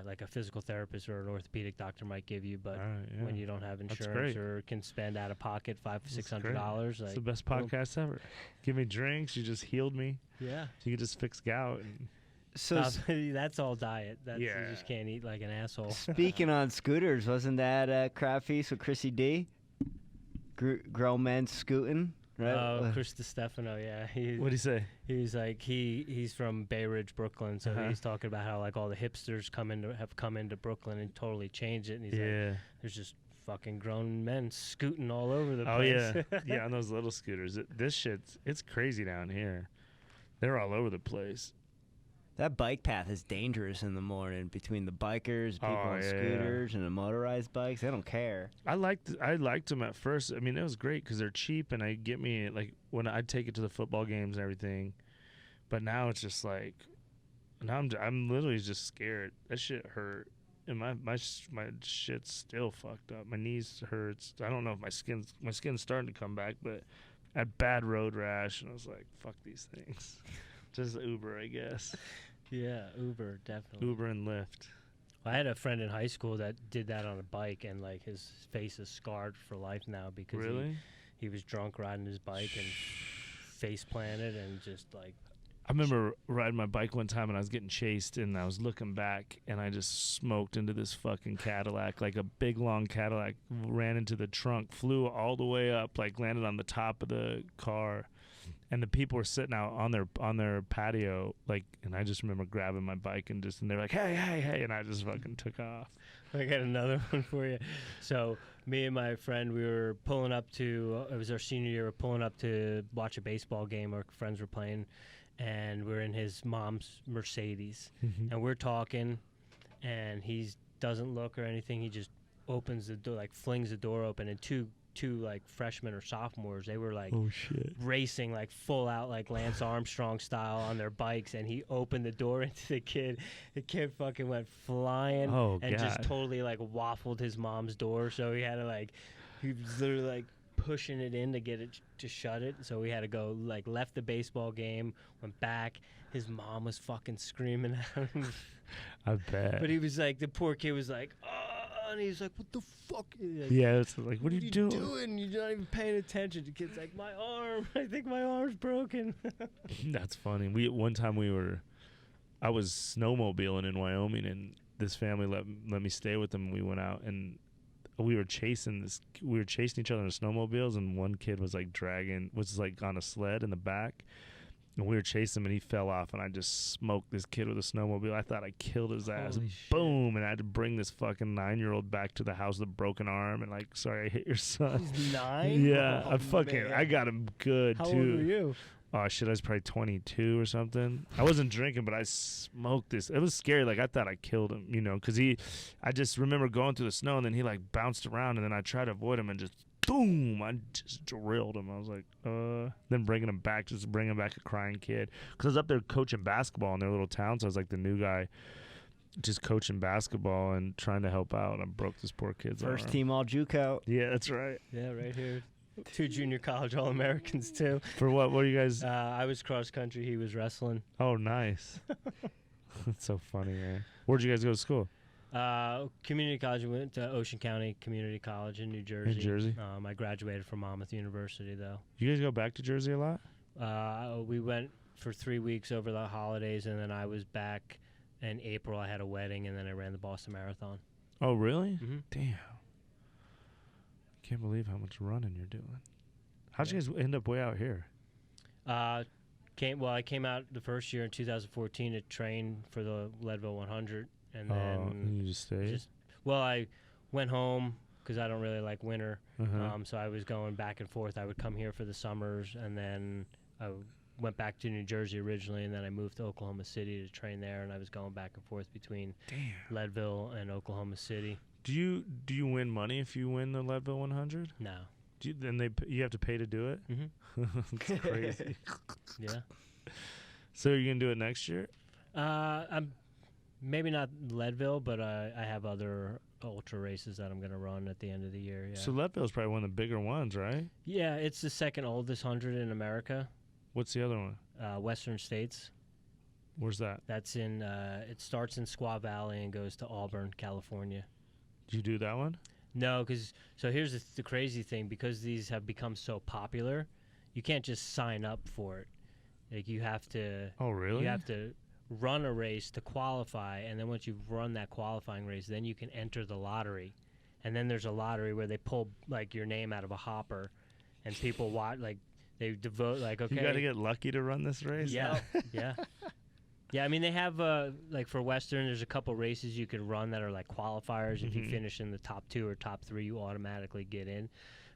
like a physical therapist or an orthopedic doctor might give you, but when you don't have insurance or can spend out of pocket $500-$600, it's the best podcast ever. Give me drinks, you just healed me. Yeah, you can just fix gout. So that's all diet. You just can't eat like an asshole. Speaking on scooters, wasn't that Crab Feast with Chrissy D? Grown men scooting. Right? Oh, Chris DiStefano, yeah. What'd he say? He's like he's from Bay Ridge, Brooklyn, so he's talking about how like all the hipsters have come into Brooklyn and totally changed it. And he's like, there's just fucking grown men scooting all over the place. Oh yeah, yeah, on those little scooters. It's crazy down here. They're all over the place. That bike path is dangerous in the morning between the bikers, people on scooters, and the motorized bikes. They don't care. I liked them at first. I mean, it was great because they're cheap, and I'd get me like when I'd take it to the football games and everything. But now it's just like, now I'm literally just scared. That shit hurt, and my shit's still fucked up. My knees hurts. I don't know if my skin's starting to come back, but I had bad road rash, and I was like, fuck these things. Just Uber, I guess. Yeah, Uber, definitely. Uber and Lyft. I had a friend in high school that did that on a bike, and like his face is scarred for life now because he was drunk riding his bike and face planted and just like. I remember riding my bike one time and I was getting chased and I was looking back and I just smoked into this fucking Cadillac, like a big long Cadillac, ran into the trunk, flew all the way up, like landed on the top of the car. And the people were sitting out on their patio, like, and I just remember grabbing my bike and they're like, hey, and I just fucking took off. I got another one for you. So me and my friend, we were pulling up to, it was our senior year, we were pulling up to watch a baseball game. Our friends were playing, and we're in his mom's Mercedes, and we're talking, and he doesn't look or anything. He just opens the door, like flings the door open, and two like freshmen or sophomores, they were like racing like full out like Lance Armstrong style on their bikes, and he opened the door into the kid fucking went flying and just totally like waffled his mom's door, so he had to like, he was literally like pushing it in to get it to shut it, so we had to go like left the baseball game, went back, his mom was fucking screaming at him. I bet. But he was like, the poor kid was like, oh, money. He's like, what the fuck? Like, Yeah, it's like, what are you doing? You're not even paying attention. The kid's like, my arm. I think my arm's broken. That's funny. One time I was snowmobiling in Wyoming, and this family let me stay with them. And we went out, and we were chasing each other in snowmobiles, and one kid was like on a sled in the back. And we were chasing him, and he fell off, and I just smoked this kid with a snowmobile. I thought I killed his ass. Holy Boom! And I had to bring this fucking 9-year-old back to the house with a broken arm, and like, sorry, I hit your son. He's 9? Yeah, Oh, I got him good, How too. old were you? Oh, shit, I was probably 22 or something. I wasn't drinking, but I smoked this. It was scary. Like, I thought I killed him, because I just remember going through the snow, and then he, like, bounced around, and then I tried to avoid him and just, boom, I just drilled him. I was like, then bringing him back a crying kid. Because I was up there coaching basketball in their little town, so I was like the new guy just coaching basketball and trying to help out. I broke this poor kid's arm. First team all JUCO. Yeah, that's right. Yeah, right here. 2 junior college All-Americans, too. For what? What are you guys? I was cross country. He was wrestling. Oh, nice. That's so funny, man. Where'd you guys go to school? Community college. We went to Ocean County Community College in New Jersey. In Jersey? I graduated from Monmouth University, though. You guys go back to Jersey a lot? We went for 3 weeks over the holidays, and then I was back in April. I had a wedding, and then I ran the Boston Marathon. Oh, really? Mm-hmm. Damn. Can't believe how much running you're doing. How'd you guys end up way out here? I came out the first year in 2014 to train for the Leadville 100, and then you just stayed? I went home because I don't really like winter. Uh-huh. So I was going back and forth. I would come here for the summers, and then I went back to New Jersey originally, and then I moved to Oklahoma City to train there, and I was going back and forth between Leadville and Oklahoma City. Do you win money if you win the Leadville 100? No. You have to pay to do it? Mm-hmm. It's crazy. Yeah. So you're going to do it next year? I'm maybe not Leadville, but I have other ultra races that I'm going to run at the end of the year. Yeah. So Leadville's probably one of the bigger ones, right? Yeah, it's the second oldest 100 in America. What's the other one? Western States. Where's that? That's in. It starts in Squaw Valley and goes to Auburn, California. Did you do that one? No, so here's the crazy thing. Because these have become so popular, you can't just sign up for it. Like, you have to. Oh, really? You have to run a race to qualify, and then once you've run that qualifying race, then you can enter the lottery. And then there's a lottery where they pull like your name out of a hopper, and people watch like they devote like okay. You got to get lucky to run this race. Yeah, yeah. Yeah, I mean, they have, like, for Western, there's a couple races you can run that are, like, qualifiers. If you finish in the top 2 or top 3, you automatically get in.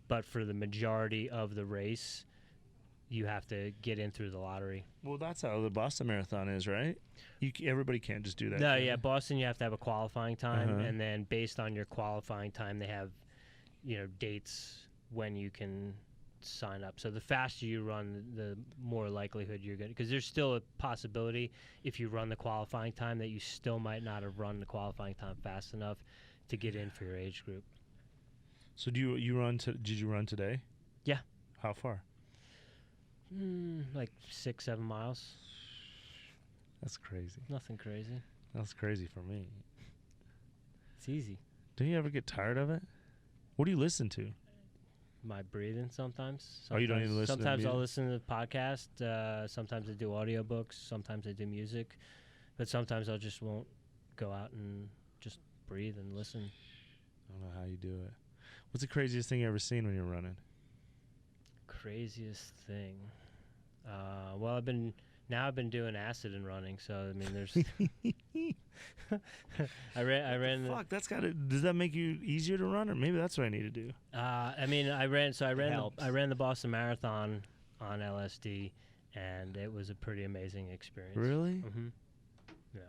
But for the majority of the race, you have to get in through the lottery. Well, that's how the Boston Marathon is, right? Everybody can't just do that. No, yeah, Boston, you have to have a qualifying time. Uh-huh. And then based on your qualifying time, they have, dates when you can sign up. So the faster you run, the more likelihood you're going to, because there's still a possibility if you run the qualifying time that you still might not have run the qualifying time fast enough to get in for your age group. So did you run today? Yeah. How far? Like 6-7 miles. That's crazy. Nothing crazy. That's crazy for me. It's easy. Do you ever get tired of it? What do you listen to? My breathing sometimes. Oh, you don't even listen to Sometimes I'll music? listen to the podcast. Sometimes I do audiobooks. Sometimes I do music. But sometimes I just won't go out and just breathe and listen. I don't know how you do it. What's the craziest thing you ever seen when you're running? Craziest thing. Well, I've been doing acid and running, so I mean, there's. I ran. Fuck, that's gotta. Does that make you easier to run, or maybe that's what I need to do? I mean, I ran helps. I ran the Boston Marathon on LSD, and it was a pretty amazing experience. Really? Mm-hmm. Yeah.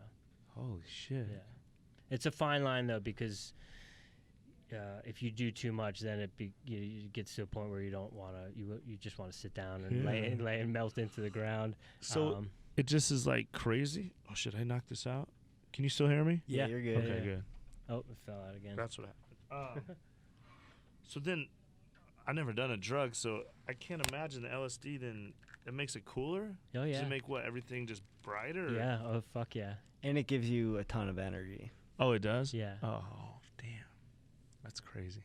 Holy shit. Yeah. It's a fine line though, because if you do too much, then it gets to a point where you don't want to. You just want to sit down and lay and melt into the ground. So it just is like crazy. Oh, should I knock this out? Can you still hear me? Yeah, you're good. Okay, Yeah. good. Oh, it fell out again. That's what happened. So then, I never done a drug, so I can't imagine the LSD. Then it makes it cooler. Oh yeah. Does it make everything just brighter? Or? Yeah. Oh fuck yeah. And it gives you a ton of energy. Oh, it does. Yeah. Oh, damn. That's crazy.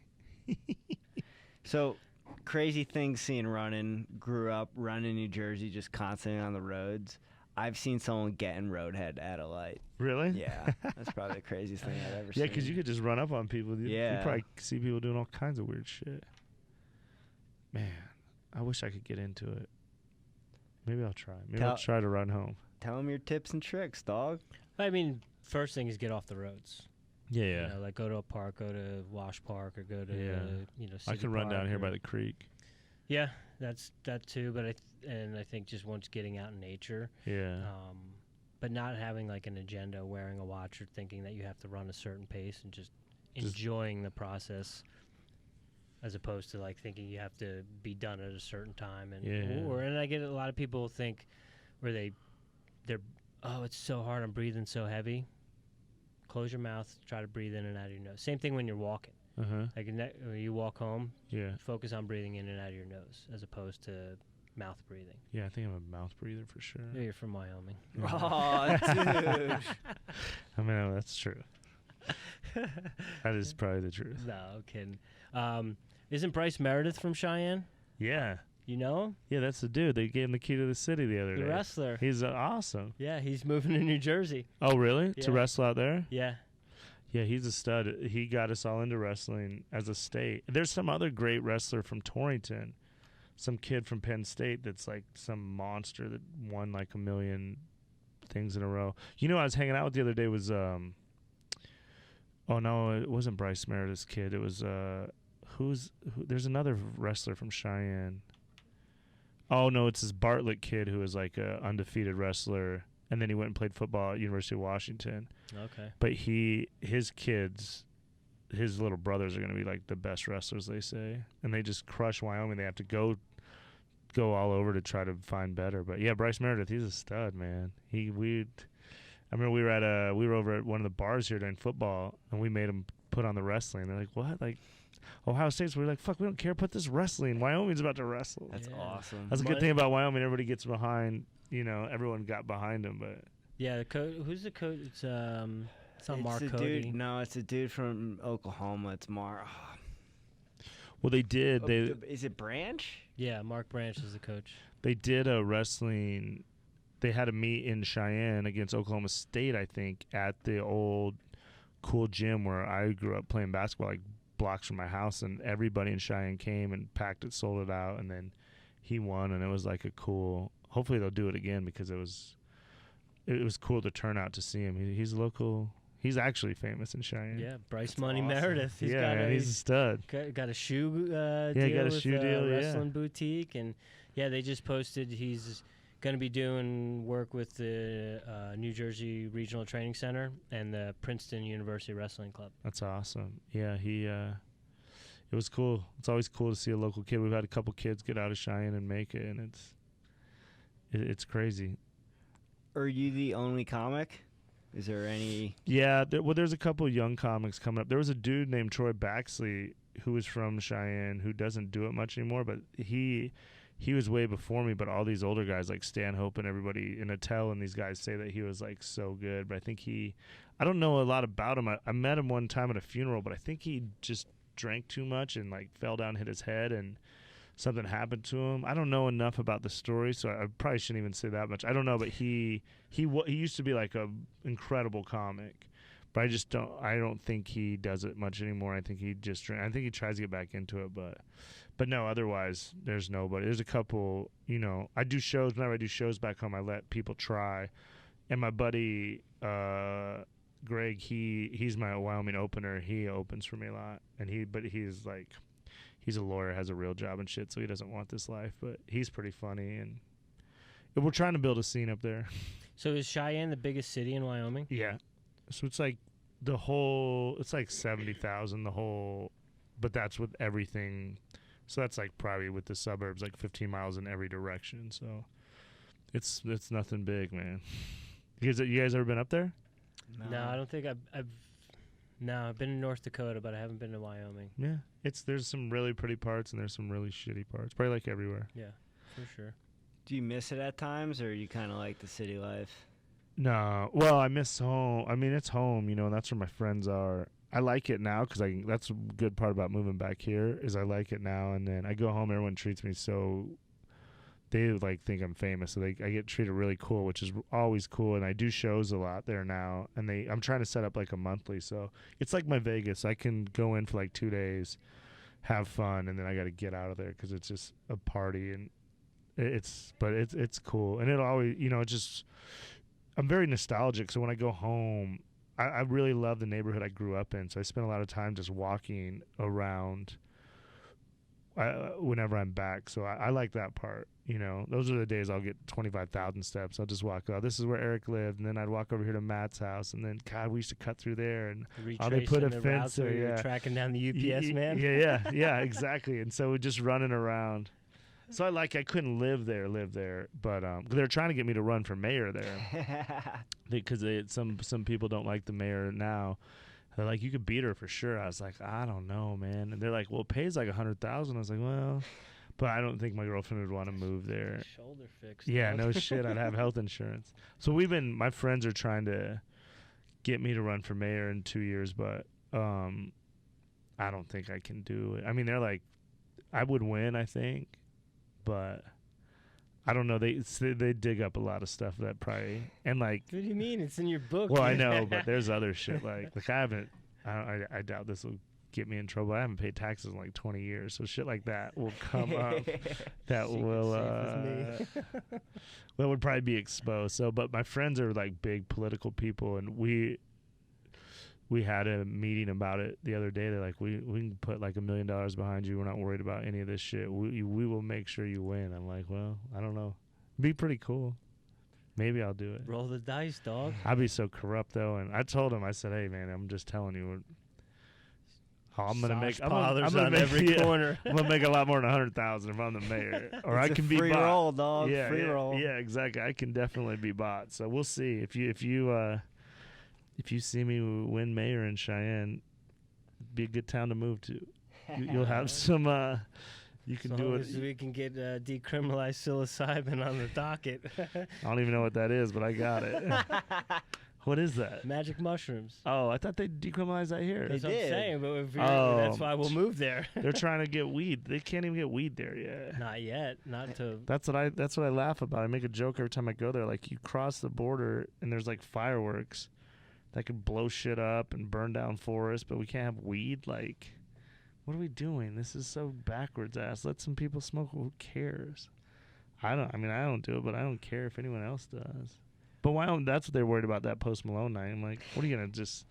So, crazy things seeing running. Grew up running in New Jersey, just constantly on the roads. I've seen someone get in roadhead at a light. Really? Yeah, that's probably the craziest thing I've ever seen. Yeah, because you could just run up on people. You probably see people doing all kinds of weird shit. Man, I wish I could get into it. Maybe I'll try. Maybe I'll try to run home. Tell them your tips and tricks, dog. I mean, first thing is get off the roads. Yeah. You know, like go to a park, go to Wash Park, or go to City I could run down here by the creek. Yeah, that's that too. But I think just once getting out in nature. Yeah. But not having like an agenda, wearing a watch, or thinking that you have to run a certain pace, and just enjoying the process, as opposed to like thinking you have to be done at a certain time. And and I get a lot of people think where they're it's so hard, I'm breathing so heavy. Close your mouth, try to breathe in and out of your nose. Same thing when you're walking. Like when you walk home, focus on breathing in and out of your nose as opposed to mouth breathing. Yeah, I think I'm a mouth breather for sure. Yeah, you're from Wyoming. Oh, dude. I mean, that's true. That is probably the truth. No, I'm kidding. Isn't Bryce Meredith from Cheyenne? Yeah. You know him? Yeah, that's the dude. They gave him the key to the city the other day. The wrestler. He's awesome. Yeah, he's moving to New Jersey. Oh, really? Yeah. To wrestle out there? Yeah. Yeah, he's a stud. He got us all into wrestling as a state. There's some other great wrestler from Torrington, some kid from Penn State that's like some monster that won like a million things in a row. You know, I was hanging out with the other day was, oh no, it wasn't Bryce Meredith's kid. It was, there's another wrestler from Cheyenne. Oh, no, it's this Bartlett kid who was like a undefeated wrestler, and then he went and played football at University of Washington. Okay. But his kids, his little brothers are going to be like the best wrestlers, they say. And they just crush Wyoming. They have to go all over to try to find better. But, yeah, Bryce Meredith, he's a stud, man. I remember we were over at one of the bars here during football, and we made him put on the wrestling. They're like, what? Like, Ohio State's, we're like, fuck, we don't care. Put this wrestling. Wyoming's about to wrestle. That's awesome. That's a good thing about Wyoming. Everybody gets behind. You know, everyone got behind him. But yeah, who's the coach? It's not Mark Cody. Dude, no, it's a dude from Oklahoma. It's Mark. Well, they did. Is it Branch? Yeah, Mark Branch is the coach. They did a wrestling. They had a meet in Cheyenne against Oklahoma State, I think, at the old cool gym where I grew up playing basketball, like blocks from my house, and everybody in Cheyenne came and packed it, sold it out, and then he won, and it was like a cool. Hopefully they'll do it again because it was cool to turn out to see him. He's local. He's actually famous in Cheyenne. Yeah, Bryce That's Money awesome. Meredith. He's a stud. Got a shoe deal got a with shoe deal, Wrestling Boutique, and yeah, they just posted he's going to be doing work with the New Jersey Regional Training Center and the Princeton University Wrestling Club. That's awesome. Yeah, it was cool. It's always cool to see a local kid. We've had a couple kids get out of Cheyenne and make it, and it's crazy. Are you the only comic? Is there any? Yeah, there's a couple young comics coming up. There was a dude named Troy Baxley who was from Cheyenne who doesn't do it much anymore, but he was way before me. But all these older guys like Stanhope and everybody in Attell and these guys say that he was like so good. But I think I don't know a lot about him. I met him one time at a funeral, but I think he just drank too much and like fell down, hit his head, and something happened to him. I don't know enough about the story, so I probably shouldn't even say that much. I don't know, but he used to be like a incredible comic, but I don't think he does it much anymore. I think he just drank. I think he tries to get back into it, but no, otherwise there's nobody. There's a couple, you know, I do shows. Whenever I do shows back home, I let people try, and my buddy Greg, he's my Wyoming opener. He opens for me a lot, and he's like, he's a lawyer, has a real job and shit, so he doesn't want this life. But he's pretty funny, and we're trying to build a scene up there. So is Cheyenne the biggest city in Wyoming? Yeah, so it's like it's like 70,000 the whole, but that's with everything. So that's like probably with the suburbs, like 15 miles in every direction. So it's nothing big, man. You guys ever been up there? No, I don't think I've been in North Dakota, but I haven't been to Wyoming. Yeah, there's some really pretty parts and there's some really shitty parts. Probably like everywhere. Yeah, for sure. Do you miss it at times, or you kind of like the city life? No, well, I miss home. I mean, it's home, you know, and that's where my friends are. I like it now because that's a good part about moving back here is I like it now. And then I go home, everyone treats me so. They like think I'm famous, so I get treated really cool, which is always cool. And I do shows a lot there now, and I'm trying to set up like a monthly, so it's like my Vegas. I can go in for like 2 days, have fun, and then I got to get out of there because it's just a party, and it's cool. And it always, just I'm very nostalgic. So when I go home, I really love the neighborhood I grew up in. So I spend a lot of time just walking around. Whenever I'm back, so I like that part. Those are the days I'll get 25,000 steps. I'll just walk. Oh, this is where Eric lived, and then I'd walk over here to Matt's house, and then God, we used to cut through there, and they put a fence there. Yeah, tracking down the UPS man. Yeah, exactly. And so we're just running around. So I couldn't live there, but they're trying to get me to run for mayor there because some people don't like the mayor now. They're like, you could beat her for sure. I was like, I don't know, man. And they're like, well, it pays like $100,000. I was like, well, but I don't think my girlfriend would want to move there. Shoulder fixed. Yeah, no shit. I'd have health insurance. So my friends are trying to get me to run for mayor in 2 years, but I don't think I can do it. I mean, they're like, I would win, I think, but I don't know. They dig up a lot of stuff that probably and like. What do you mean? It's in your book. Well, I know, but there's other shit like I haven't. I doubt this will get me in trouble. I haven't paid taxes in like 20 years, so shit like that will come up. That will. That would probably be exposed. So, but my friends are like big political people, and we had a meeting about it the other day. They're like, we can put like $1 million behind you. We're not worried about any of this shit. We will make sure you win. I'm like, well, I don't know. Be pretty cool. Maybe I'll do it. Roll the dice, dog. I'd be so corrupt though. And I told him, I said, hey man, I'm just telling you, I'm gonna make every corner. I'm gonna make a lot more than 100,000 if I'm the mayor, or I can be free bought. roll, dog. Yeah, free roll. Yeah, exactly. I can definitely be bought. So we'll see if you see me win mayor in Cheyenne, be a good town to move to. You'll have some. You can do it. We can get decriminalized psilocybin on the docket. I don't even know what that is, but I got it. What is that? Magic mushrooms. Oh, I thought they decriminalized that here. That's what I'm saying, but that's why we'll move there. They're trying to get weed. They can't even get weed there yet. Not yet. Not until. That's what I laugh about. I make a joke every time I go there. Like you cross the border and there's like fireworks that could blow shit up and burn down forests, but we can't have weed. Like, what are we doing? This is so backwards ass. Let some people smoke. Who cares? I don't do it, but I don't care if anyone else does. But why don't? That's what they're worried about, that Post Malone night. I'm like, what are you gonna just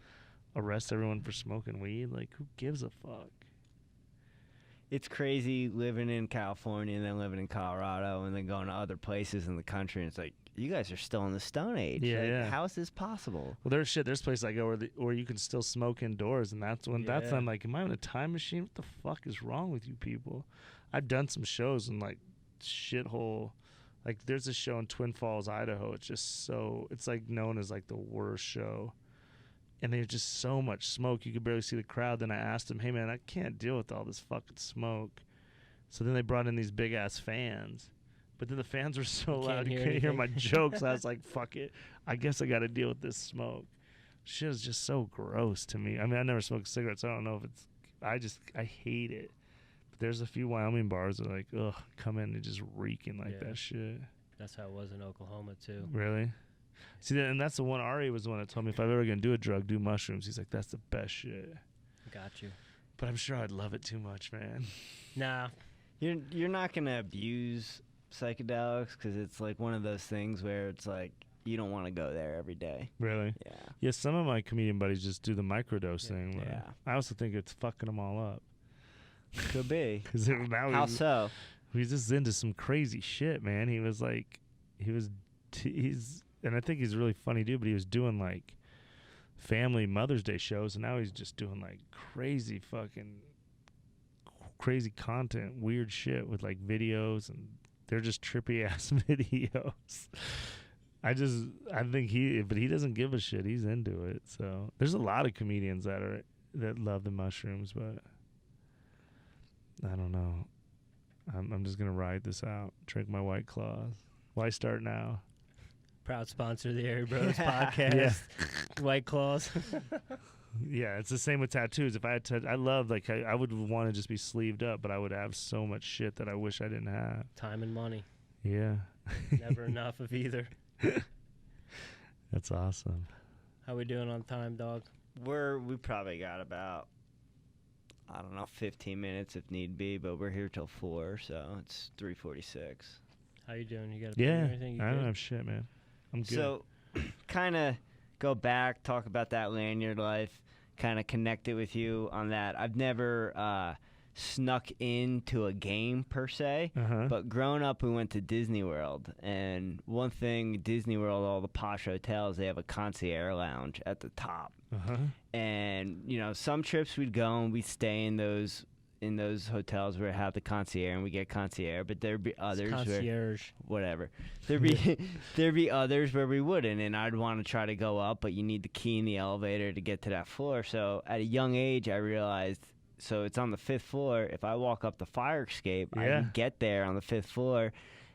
arrest everyone for smoking weed? Like, who gives a fuck? It's crazy living in California and then living in Colorado and then going to other places in the country. And it's like, you guys are still in the Stone Age. Yeah, like, yeah. How is this possible? Well, there's places I go where you can still smoke indoors, and that's when I'm like, am I in a time machine? What the fuck is wrong with you people? I've done some shows in like shithole. Like there's a show in Twin Falls, Idaho. It's like known as like the worst show. And there's just so much smoke. You could barely see the crowd. Then I asked them, hey man, I can't deal with all this fucking smoke. So then they brought in these big ass fans. But then the fans were so loud you couldn't hear my jokes. I was like, fuck it. I guess I got to deal with this smoke. Shit is just so gross to me. I mean, I never smoked cigarettes. So I don't know if it's, I hate it. There's a few Wyoming bars that are like, ugh, come in and just reeking like that shit. That's how it was in Oklahoma, too. Really? See, and that's the one, Airey was the one that told me if I'm ever going to do a drug, do mushrooms. He's like, that's the best shit. Got you. But I'm sure I'd love it too much, man. Nah. You're not going to abuse psychedelics because it's like one of those things where it's like you don't want to go there every day. Really? Yeah. Yeah, some of my comedian buddies just do the microdose thing. Yeah. I also think it's fucking them all up. Could be. Cause now How so? He's just into some crazy shit, man. He was like, and I think he's a really funny dude, but he was doing like family Mother's Day shows, and now he's just doing like crazy content, weird shit with like videos, and they're just trippy ass videos. I think he doesn't give a shit. He's into it. So there's a lot of comedians that love the mushrooms, but I don't know. I'm just gonna ride this out. Drink my White Claws. Why start now? Proud sponsor of the Airey Bros podcast. White Claws. Yeah, it's the same with tattoos. If I had I love, like, I would want to just be sleeved up, but I would have so much shit that I wish I didn't have. Time and money. Yeah. Never enough of either. That's awesome. How we doing on time, dog? We probably got about, I don't know, 15 minutes if need be, but we're here till 4, so it's 3:46. How you doing? You got a Yeah, anything? I don't have shit, man. I'm good. So, kind of go back, talk about that lanyard life, kind of connect it with you on that. I've never snuck into a game per se, but growing up, we went to Disney World, and one thing, Disney World, all the posh hotels, they have a concierge lounge at the top. And, you know, some trips we'd go and we'd stay in those hotels where it had the concierge and we get concierge, but there'd be others there'd be others where we wouldn't, and I'd want to try to go up, but you need the key in the elevator to get to that floor. So at a young age I realized, so it's on the 5th floor. If I walk up the fire escape, I can get there on the 5th floor.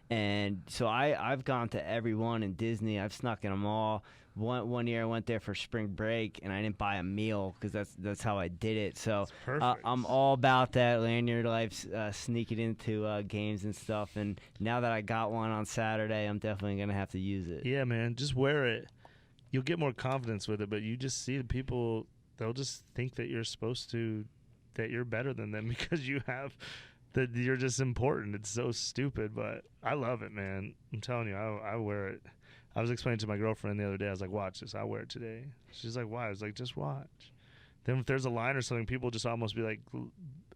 And so I've gone to every one in Disney. I've snuck in them all. One year I went there for spring break, and I didn't buy a meal because that's how I did it. So I'm all about that lanyard life, sneaking into games and stuff. And now that I got one on Saturday, I'm definitely going to have to use it. Yeah, man, just wear it. You'll get more confidence with it, but you just see the people, they'll just think that you're supposed to, that you're better than them because you have, that you're just important. It's so stupid, but I love it, man. I'm telling you, I wear it. I was explaining to my girlfriend the other day, I was like, watch this, I'll wear it today. She's like, why? I was like, just watch. Then if there's a line or something, people just almost be like,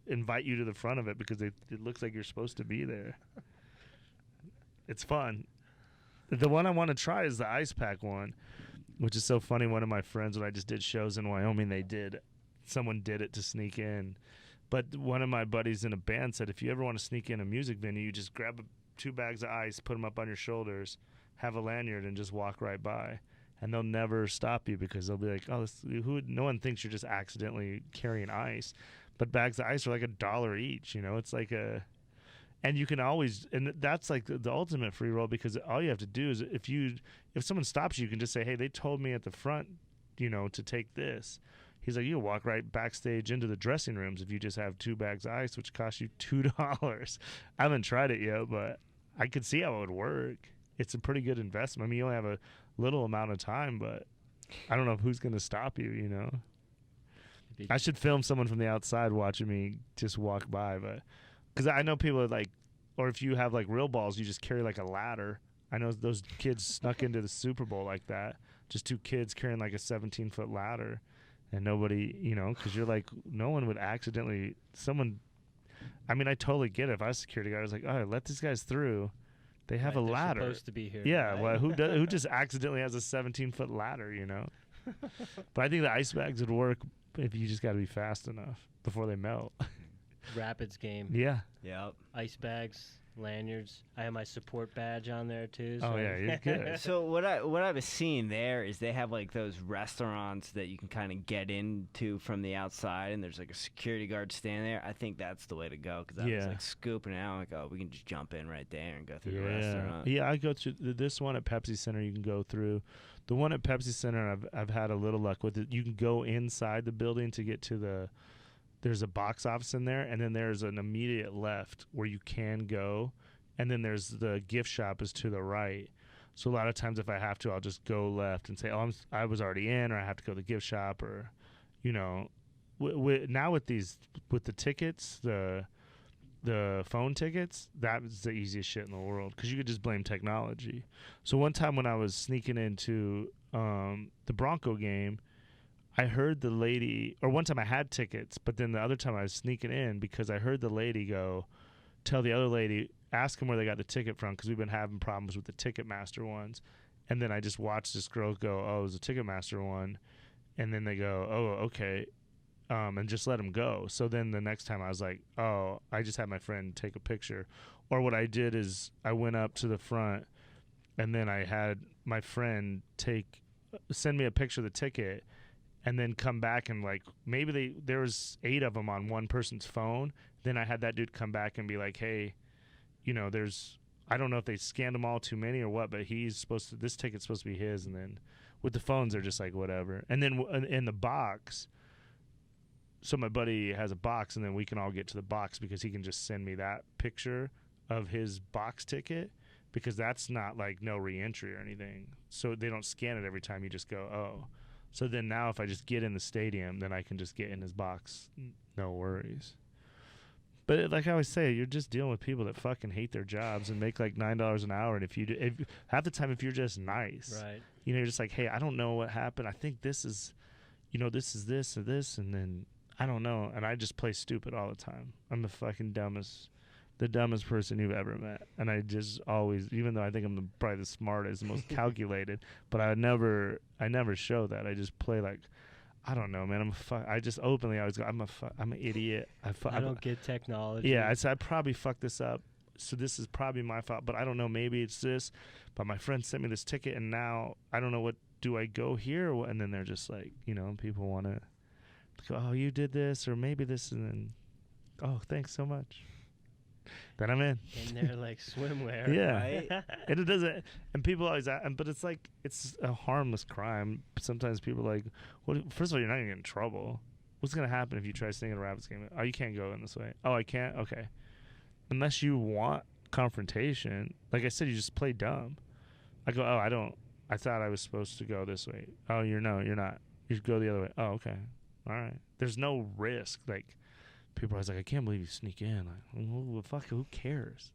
invite you to the front of it because it looks like you're supposed to be there. It's fun. The one I want to try is the ice pack one, which is so funny. One of my friends, when I just did shows in Wyoming, someone did it to sneak in. But one of my buddies in a band said, if you ever want to sneak in a music venue, you just grab 2 bags of ice, put them up on your shoulders, have a lanyard, and just walk right by. And they'll never stop you because they'll be like, oh, no one thinks you're just accidentally carrying ice. But bags of ice are like $1 each, you know? It's like and you can always, and that's like the ultimate free roll, because all you have to do is if someone stops you can just say, hey, they told me at the front, you know, to take this. He's like, you walk right backstage into the dressing rooms if you just have 2 bags of ice, which costs you $2. I haven't tried it yet, but I could see how it would work. It's a pretty good investment. I mean, you only have a little amount of time, but I don't know who's going to stop you, you know? I should film someone from the outside watching me just walk by, but because I know people are like, or if you have like real balls, you just carry like a ladder. I know those kids snuck into the Super Bowl like that. Just 2 kids carrying like a 17-foot ladder, and nobody, you know, because you're like, no one would accidentally, I mean, I totally get it. If I was a security guy, I was like, all right, let these guys through. They have a ladder. They're supposed to be here. Yeah, right? well, who just accidentally has a 17-foot ladder, you know? But I think the ice bags would work if you just got to be fast enough before they melt. Rapids game. Yeah. Yep. Ice bags, lanyards. I have my support badge on there too. Oh so. yeah, you're good. So what I was seeing there is they have like those restaurants that you can kind of get into from the outside, and there's like a security guard standing there. I think that's the way to go, because I was like scooping it out, like, oh, we can just jump in right there and go through the restaurant. Yeah, I go to this one at Pepsi Center. You can go through. The one at Pepsi Center, I've had a little luck with it. You can go inside the building to get to there's a box office in there, and then there's an immediate left where you can go, and then there's the gift shop is to the right. So a lot of times if I have to, I'll just go left and say, oh, I was already in, or I have to go to the gift shop, or, you know, now with the tickets, the phone tickets, that was the easiest shit in the world, because you could just blame technology. So one time when I was sneaking into the Bronco game, I heard the lady, or one time I had tickets, but then the other time I was sneaking in because I heard the lady tell the other lady, ask them where they got the ticket from, because we've been having problems with the Ticketmaster ones. And then I just watched this girl go, oh, it was a Ticketmaster one. And then they go, oh, okay. And just let them go. So then the next time I was like, oh, I just had my friend take a picture. Or what I did is I went up to the front, and then I had my friend send me a picture of the ticket, and then come back and like maybe there was 8 of them on one person's phone. Then I had that dude come back and be like, hey, you know, I don't know if they scanned them all too many or what, but this ticket's supposed to be his. And then With the phones, they're just like whatever. And then in the box, so my buddy has a box, and then we can all get to the box because he can just send me that picture of his box ticket, because that's not like no re-entry or anything. So they don't scan it every time. You just go, oh. So then now if I just get in the stadium, then I can just get in his box. No worries. But like I always say, you're just dealing with people that fucking hate their jobs and make like $9 an hour. And if half the time, if you're just nice, Right. you know, you're just like, hey, I don't know what happened. I think this is, you know, this is this or this, and then I don't know. And I just play stupid all the time. I'm the fucking the dumbest person you've ever met. And I just always, even though I think I'm probably the smartest, the most calculated, but I never show that. I just play like, I don't know, man. I just openly always go, I'm an idiot. I don't get technology. Yeah, I probably fucked this up, so this is probably my fault. But I don't know. Maybe it's this. But my friend sent me this ticket, and now I don't know what. Do I go here? And then they're just like, you know, people want to go, oh, you did this, or maybe this, and then, oh, thanks so much. Then I'm in. And they're like swimwear. Yeah. Right? And it doesn't. And people always ask, but it's like, it's a harmless crime. Sometimes people are like, well, first of all, you're not going to get in trouble. What's going to happen if you try sneaking a Rapids game? Oh, you can't go in this way. Oh, I can't? Okay. Unless you want confrontation. Like I said, you just play dumb. I go, oh, I thought I was supposed to go this way. Oh, you're not. You go the other way. Oh, okay. All right. There's no risk. Like, people are always like, I can't believe you sneak in. Like, well, fuck, who cares?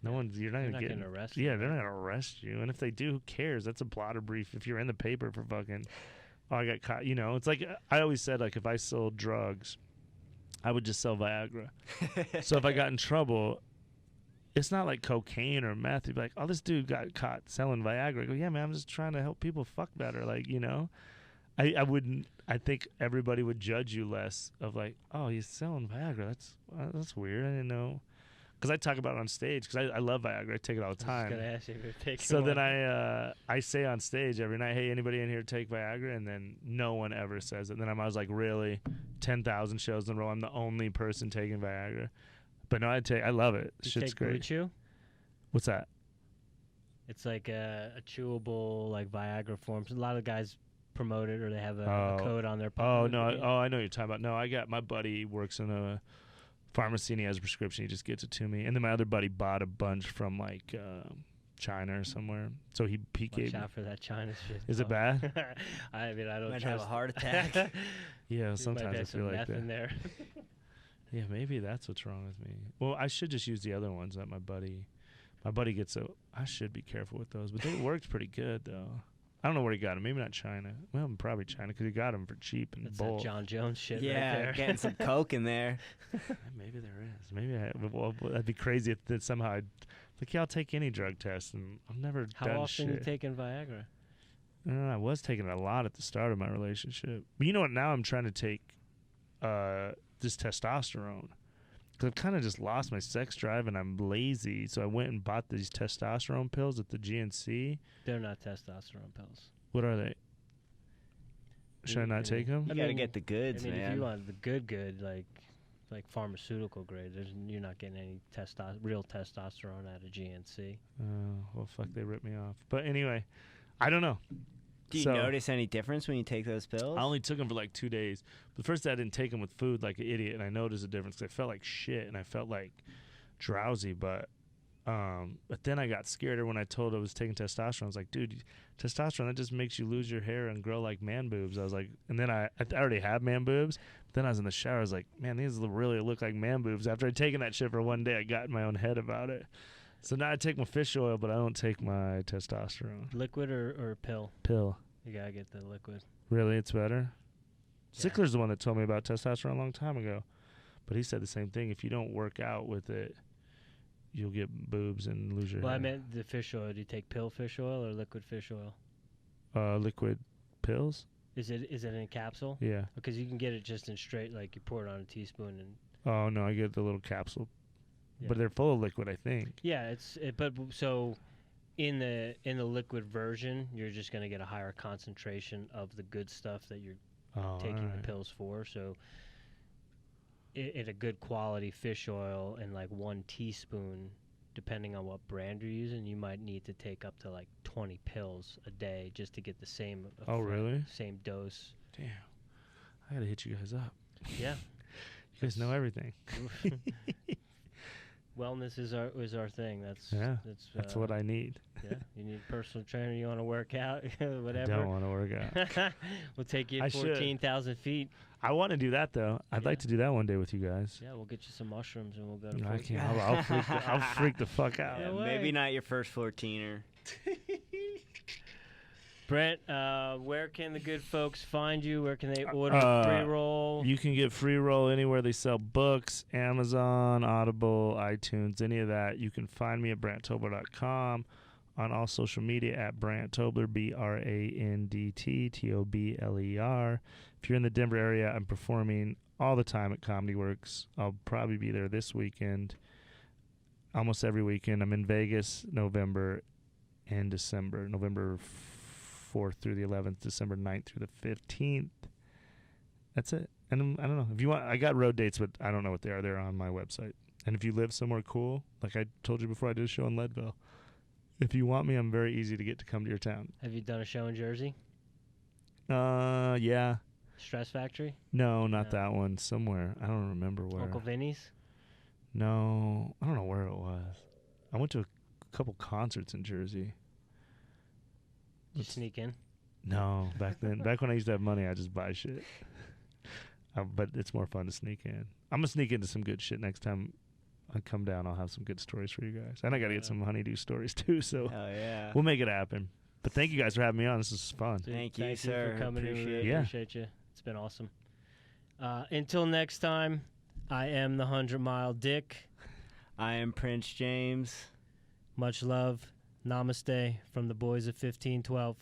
No one's. You're not They're gonna not get. gonna arrest Yeah, you. they're not gonna arrest you. And if they do, who cares? That's a blotter brief. If you're in the paper for fucking, oh, I got caught. You know, it's like I always said, like if I sold drugs, I would just sell Viagra. So if I got in trouble, it's not like cocaine or meth. You'd be like, oh, this dude got caught selling Viagra. I go, yeah, man, I'm just trying to help people fuck better. Like, you know, I wouldn't. I think everybody would judge you less of like, oh, he's selling Viagra. That's weird. I didn't know. Because I talk about it on stage because I love Viagra. I take it all the time. I was just gonna ask you if you're taking So one. then I say on stage every night, hey, anybody in here take Viagra? And then no one ever says it. And then I was like, really? 10,000 shows in a row. I'm the only person taking Viagra. But no, I love it. You Shit's take Blue great. Chew? What's that? It's like a chewable like Viagra form. A lot of guys promote it, or they have a code on their. Oh no! I know what you're talking about. No, I got my buddy works in a pharmacy and he has a prescription. He just gets it to me. And then my other buddy bought a bunch from like China or somewhere. So he gave. Watch out for that China shit. Is it bad? I mean, I don't Might trust. have a heart attack. Yeah, There sometimes might I be feel some like meth that. in there. Yeah, maybe that's what's wrong with me. Well, I should just use the other ones that my buddy gets. I should be careful with those, but they worked pretty good though. I don't know where he got them. Maybe not China. Well, probably China because he got them for cheap and That's bulk. that John Jones shit Yeah, right there. getting some coke in there. Maybe there is. Maybe that'd be crazy if that somehow I'd like, yeah, I'll take any drug test, and I've never How done often shit. you taking Viagra? I was taking it a lot at the start of my relationship. But you know what? Now I'm trying to take this testosterone. Because I've kind of just lost my sex drive and I'm lazy. So I went and bought these testosterone pills at the GNC. They're not testosterone pills. What are they? Should I not take them? You I gotta mean- get the goods, I mean, man. if you want the good, like pharmaceutical grade, you're not getting any real testosterone out of GNC. Well, fuck, they ripped me off. But anyway, I don't know. Do you So- notice any difference when you take those pills? I only took them for like 2 days. But first I didn't take them with food like an idiot, and I noticed a difference 'cause I felt like shit and I felt like drowsy. But then I got scared when I told I was taking testosterone. I was like, dude, testosterone, that just makes you lose your hair and grow like man boobs. I was like, and then I already have man boobs. But then I was in the shower. I was like, man, these really look like man boobs. After I'd taken that shit for 1 day, I got in my own head about it. So now I take my fish oil, but I don't take my testosterone Liquid or pill? pill. You gotta get the liquid. Really, it's better? Yeah. Sickler's the one that told me about testosterone a long time ago. But he said the same thing. If you don't work out with it, you'll get boobs and lose your Well, I hair. meant the fish oil. Do you take pill fish oil or liquid fish oil? Liquid pills? Is it in a capsule? Yeah. Because you can get it just in straight, like you pour it on a teaspoon and. Oh, no, I get the little capsule. Yeah. But they're full of liquid, I think. Yeah, but so in the liquid version, you're just gonna get a higher concentration of the good stuff that you're Oh, taking alright. the pills for. So in a good quality fish oil and like 1 teaspoon depending on what brand you're using, you might need to take up to like 20 pills a day just to get the same effect, Oh, really? same dose. Damn. I got to hit you guys up. Yeah. You guys know everything. Wellness is our thing. That's what I need. Yeah, you need a personal trainer. You want to work out, whatever. I don't want to work out. We'll take you 14,000 feet. I want to do that though. I'd like to do that one day with you guys. Yeah, we'll get you some mushrooms and we'll go to. I can't. I'll freak the fuck out. Yeah, maybe not your first 14er. Brent, where can the good folks find you? Where can they order free roll? You can get free roll anywhere they sell books, Amazon, Audible, iTunes, any of that. You can find me at BrandtTobler.com, on all social media at Brandt Tobler, BrandtTobler. If you're in the Denver area, I'm performing all the time at Comedy Works. I'll probably be there this weekend, almost every weekend. I'm in Vegas, November and December, November 4th through the 11th, December 9th through the 15th. That's it. And I don't know. If you want, I got road dates, but I don't know what they are. They're on my website. And if you live somewhere cool, like I told you before, I did a show in Leadville. If you want me, I'm very easy to get to come to your town. Have you done a show in Jersey? Yeah. Stress Factory? No, not that one. Somewhere. I don't remember where. Uncle Vinny's? No, I don't know where it was. I went to a couple concerts in Jersey. Did you sneak in? No, back then. Back when I used to have money, I just buy shit. But it's more fun to sneak in. I'm going to sneak into some good shit next time I come down. I'll have some good stories for you guys. And I got to get some honeydew stories, too. So we'll make it happen. But thank you guys for having me on. This is fun. Dude, thank you, sir. For coming in. Appreciate Appreciate you. It's been awesome. Until next time, I am the 100-Mile Dick. I am Prince James. Much love. Namaste from the boys of 1512.